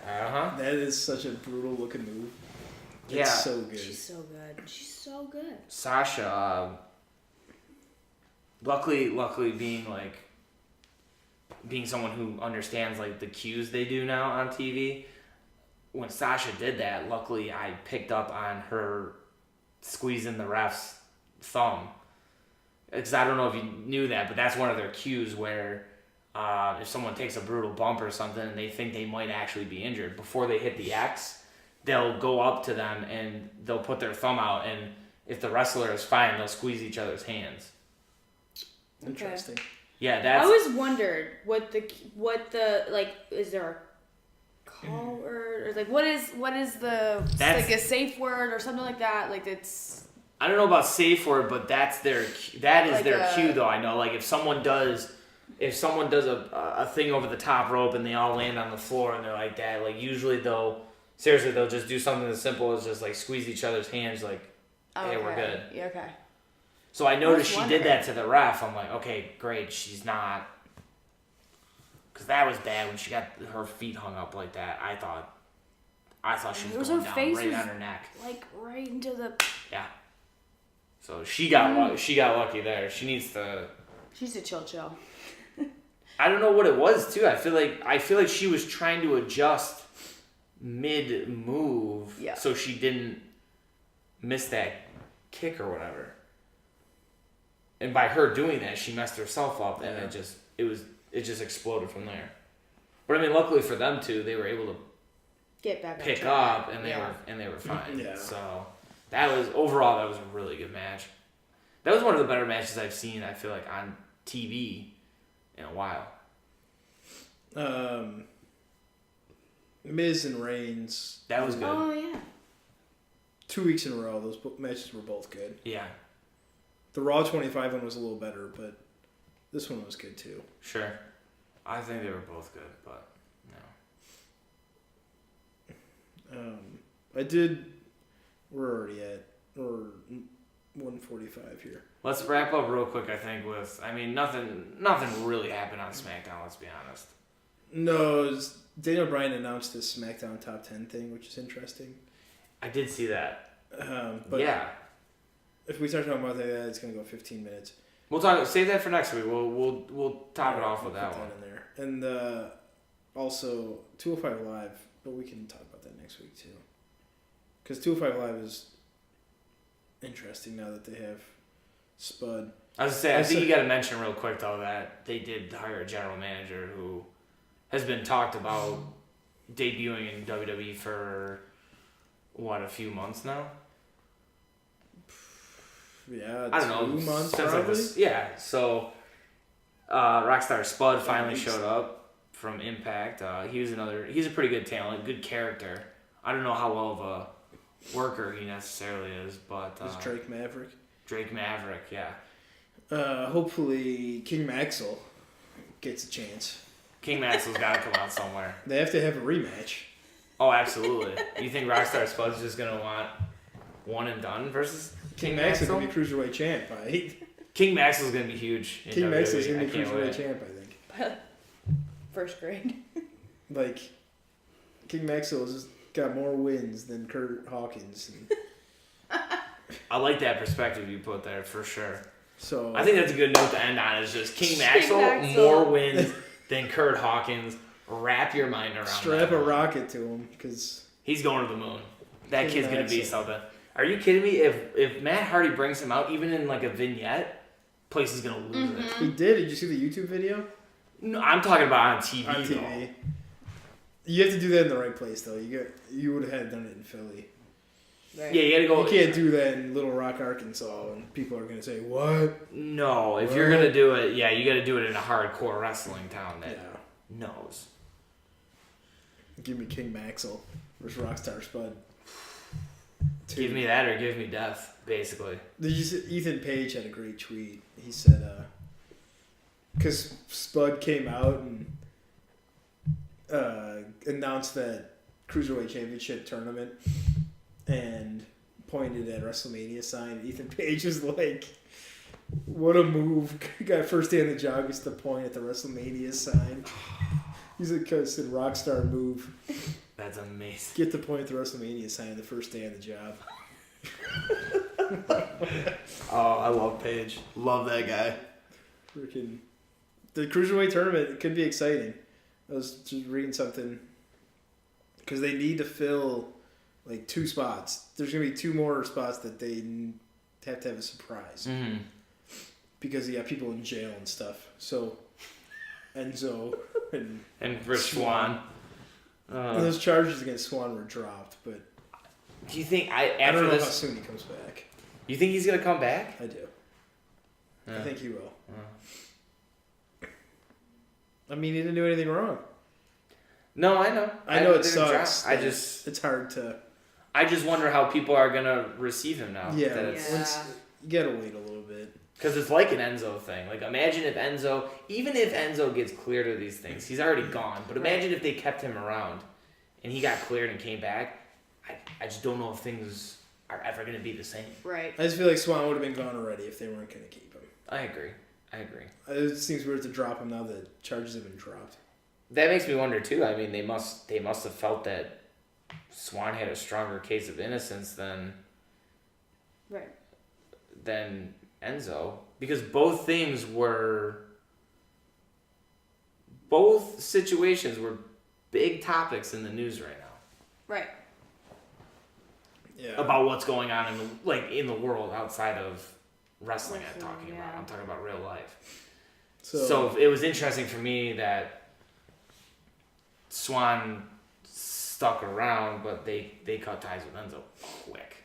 That is such a brutal looking move. It's so good. She's so good. She's so good. Sasha, luckily being someone who understands the cues they do now on TV, when Sasha did that, luckily I picked up on her squeezing the ref's thumb. Because I don't know if you knew that, but that's one of their cues where if someone takes a brutal bump or something and they think they might actually be injured, before they hit the X, they'll go up to them and they'll put their thumb out, and if the wrestler is fine, they'll squeeze each other's hands. Interesting. Yeah, that's. I always wondered what the is there a call word or what is the a safe word or something like that? It's. I don't know about safe word, but that is their cue though. I know if someone does a thing over the top rope and they all land on the floor and they're like that, usually they'll just do something as simple as just squeeze each other's hands hey, we're good. Yeah, okay. So I noticed she did that to the ref. I'm like, okay, great, she's not. Because that was bad when she got her feet hung up like that. I thought she was going down right on her neck. Right into the... Yeah. So she got lucky there. She needs to... She's a chill. I don't know what it was, too. I feel like she was trying to adjust mid-move so she didn't miss that kick or whatever. And by her doing that, she messed herself up, and it just exploded from there. But I mean, luckily for them too, they were able to get back, pick up, and they were fine. Yeah. So that was a really good match. That was one of the better matches I've seen. I feel on TV in a while. Miz and Reigns. That was good. Oh yeah. 2 weeks in a row, those matches were both good. Yeah. The Raw 25 one was a little better, but this one was good too. Sure. I think they were both good, but no. We're already at 145 here. Let's wrap up real quick, I think, with, nothing really happened on SmackDown, let's be honest. No, Daniel Bryan announced his SmackDown Top 10 thing, which is interesting. I did see that. But if we start talking about that, it's going to go 15 minutes. We'll save that for next week. We'll top it off with that one. In there. And also 205 Live, but we can talk about that next week too. Because 205 Live is interesting now that they have Spud. I was going to say, I think you got to mention real quick though that they did hire a general manager who has been talked about debuting in WWE for a few months now. Yeah, I don't know, 2 months since probably. So Rockstar Spud finally showed up from Impact. He's a pretty good talent, good character. I don't know how well of a worker he necessarily is, but Is Drake Maverick? Drake Maverick, yeah. Hopefully King Maxwell gets a chance. King Maxwell's got to come out somewhere. They have to have a rematch. Oh, absolutely. You think Rockstar Spud's just gonna want one and done versus King Maxwell's gonna be cruiserweight champ, right? King Maxwell's gonna be huge. King Maxwell's gonna be cruiserweight champ, I think. First grade. Like, King Maxwell's got more wins than Kurt Hawkins. And I like that perspective you put there for sure. so I think that's a good note to end on. Is just King Maxwell more wins than Kurt Hawkins. Wrap your mind around. Strap a rocket to him because he's going to the moon. That King kid's gonna be Maxwell. something. Are you kidding me? If Matt Hardy brings him out, even in like a vignette, place is gonna lose it. he did. Did you see the YouTube video? No, I'm talking about on TV. On TV. Though. You have to do that in the right place, though. You would have had done it in Philly. Right. Yeah, you gotta go. You can't do that in Little Rock, Arkansas, and people are gonna say, "What?" No, if you're gonna do it, yeah, you gotta do it in a hardcore wrestling town that knows. Give me King Maxwell versus Rockstar Spud. Give me that or give me death, basically. Did you see, Ethan Page had a great tweet. He said, because Spud came out and announced that Cruiserweight Championship tournament and pointed at WrestleMania sign. Ethan Page was like, what a move. Got first day on the job gets to point at the WrestleMania sign. He's like, because the Rockstar move. That's amazing. Get the point at the WrestleMania sign the first day on the job. Oh, I love Paige. Love that guy. Freaking the Cruiserweight tournament could be exciting. I was just reading something because they need to fill like 2 spots. There's gonna be 2 more spots that they have to have a surprise because you got people in jail and stuff. So Enzo and Rich Swann. Those charges against Swan were dropped, but Do you think I don't know this? how soon he comes back. You think he's gonna come back? I do. Yeah. I think he will. I mean, he didn't do anything wrong. No, I know. I know it didn't sucks. It's hard to. I just wonder how people are gonna receive him now. Yeah, Yeah. You gotta wait a little bit. Because it's like an Enzo thing. Like, imagine if Enzo, even if Enzo gets cleared of these things, he's already gone. But imagine if they kept him around and he got cleared and came back. I just don't know if things are ever going to be the same. Right. I just feel like Swan would have been gone already if they weren't going to keep him. I agree. It seems weird to drop him now that charges have been dropped. That makes me wonder, too. I mean, they must have felt that Swan had a stronger case of innocence than Enzo, because both situations were big topics in the news right now. Right. Yeah. About what's going on in the world outside of wrestling. I'm talking about. Yeah. I'm talking about real life. So it was interesting for me that Swan stuck around, but they cut ties with Enzo quick.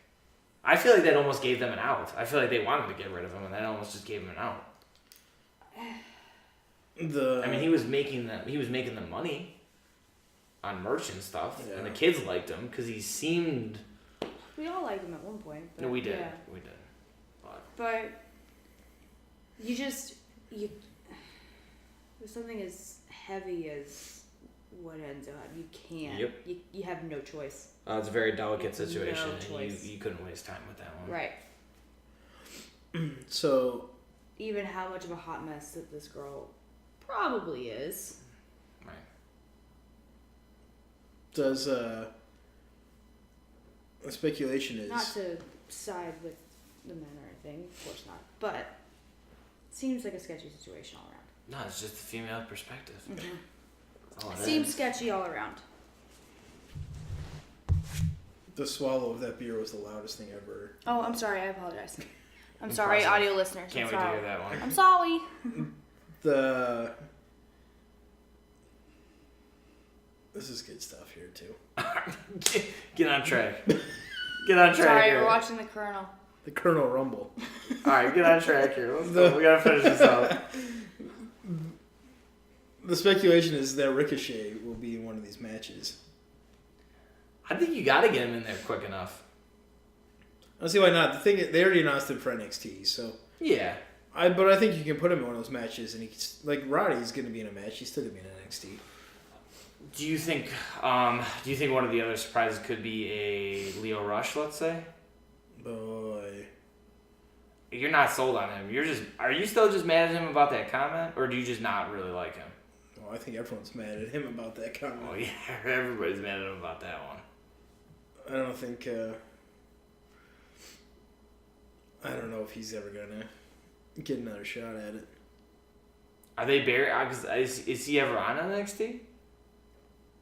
I feel like that almost gave them an out. I feel like they wanted to get rid of him, and that almost just gave him an out. I mean, he was making the money on merch and stuff, and the kids liked him because he seemed. We all liked him at one point. But No, we did. Yeah. We did. But with something as heavy as what Enzo had, you can't. Yep. You have no choice. It's a very delicate situation, No and choice. you couldn't waste time with that one. Right. So Even how much of a hot mess that this girl probably is. Right. does the speculation is Not to side with the men or anything, of course not. But it seems like a sketchy situation all around. No, it's just the female perspective. Mm-hmm. That's all it Seems is. sketchy all around. the swallow of that beer was the loudest thing ever. Oh, I'm sorry. I apologize. I'm sorry, Impressive. audio listeners. Can't wait to hear that one. I'm sorry. This is good stuff here too. Get on track. Get on track Sorry, here. we're watching the Colonel. The Colonel Rumble. All right, get on track here. Let's go. We gotta finish this up. The speculation is that Ricochet will be in one of these matches. I think you got to get him in there quick enough. I don't see why not. The thing is, they already announced him for NXT, so yeah. But I think you can put him in one of those matches, and he's like Roddy's going to be in a match. He's still going to be in NXT. Do you think one of the other surprises could be a Lio Rush? Let's say. Boy. You're not sold on him. Are you still just mad at him about that comment, or do you just not really like him? Well, I think everyone's mad at him about that comment. Oh yeah, everybody's mad at him about that one. I don't think. I don't know if he's ever gonna get another shot at it. Are they buried? Is he ever on NXT?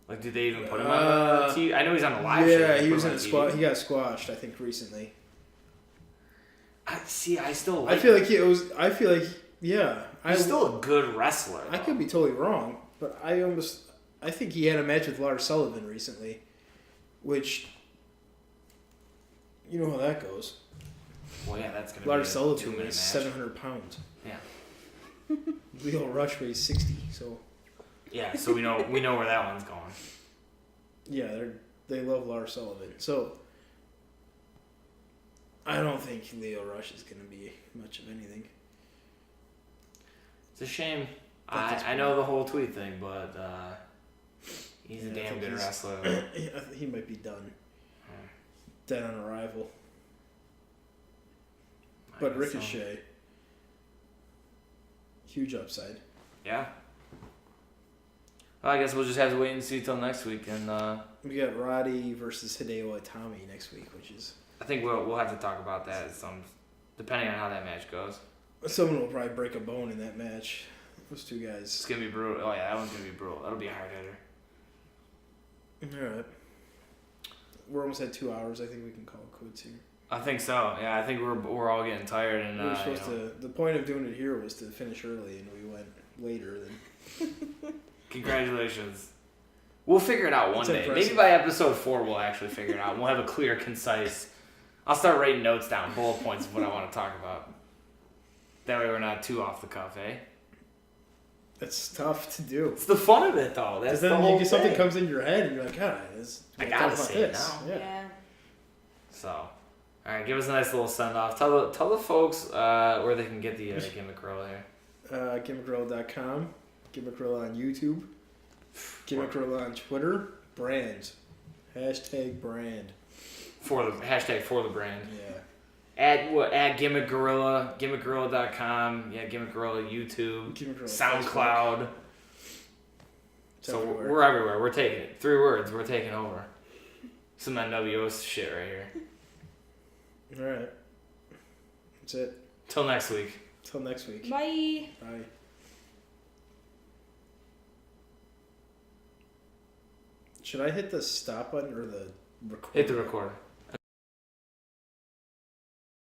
Like, did they even put him on the TV? I know he's on the live show. Yeah, he was in a squash. He got squashed, I think, recently. I still. I feel like yeah. He's still a good wrestler. I could be totally wrong, but I think he had a match with Lars Sullivan recently, which, you know how that goes. Well, yeah, that's gonna Lars be a Sullivan 2-minute weighs match. 700 pounds. Yeah. Lio Rush weighs 60, so. Yeah, so we know where that one's going. Yeah, they love Lars Sullivan, so. I don't think Lio Rush is going to be much of anything. It's a shame. I know the whole tweet thing, but he's a damn good wrestler. He might be done. Dead on arrival. But Ricochet, huge upside. Yeah. Well, I guess we'll just have to wait and see till next week, and we got Roddy versus Hideo Itami next week, which is. I think we'll have to talk about that depending on how that match goes. Someone will probably break a bone in that match. Those two guys. It's gonna be brutal. Oh yeah, that one's gonna be brutal. That'll be a hard hitter. All right. We're almost at 2 hours. I think we can call it quits here. I think so. Yeah, I think we're all getting tired, and we were supposed to. The point of doing it here was to finish early, and we went later than. Congratulations. We'll figure it out one day. Impressive. Maybe by episode 4 we'll actually figure it out. We'll have a clear, concise. I'll start writing notes down, bullet points of what I want to talk about. That way we're not too off the cuff, eh? That's tough to do. It's the fun of it, though. That's the whole thing. Something comes in your head, and you're like, God, I gotta say it now. Yeah. So, all right, give us a nice little send off. Tell the folks where they can get the Gimmick Roll here. GimmickRoll.com, Gimmick Roll on YouTube, Gimmick Roll on Twitter. Brands, #brand. For the brand. Yeah. At Gimmick Gorilla, GimmickGorilla.com, yeah, Gimmick Gorilla, YouTube, SoundCloud. So everywhere. we're everywhere. We're taking it. 3 words. We're taking over. Some NWO shit right here. All right. That's it. Till next week. Till next week. Bye. Bye. Should I hit the stop button or the record? Hit the recorder.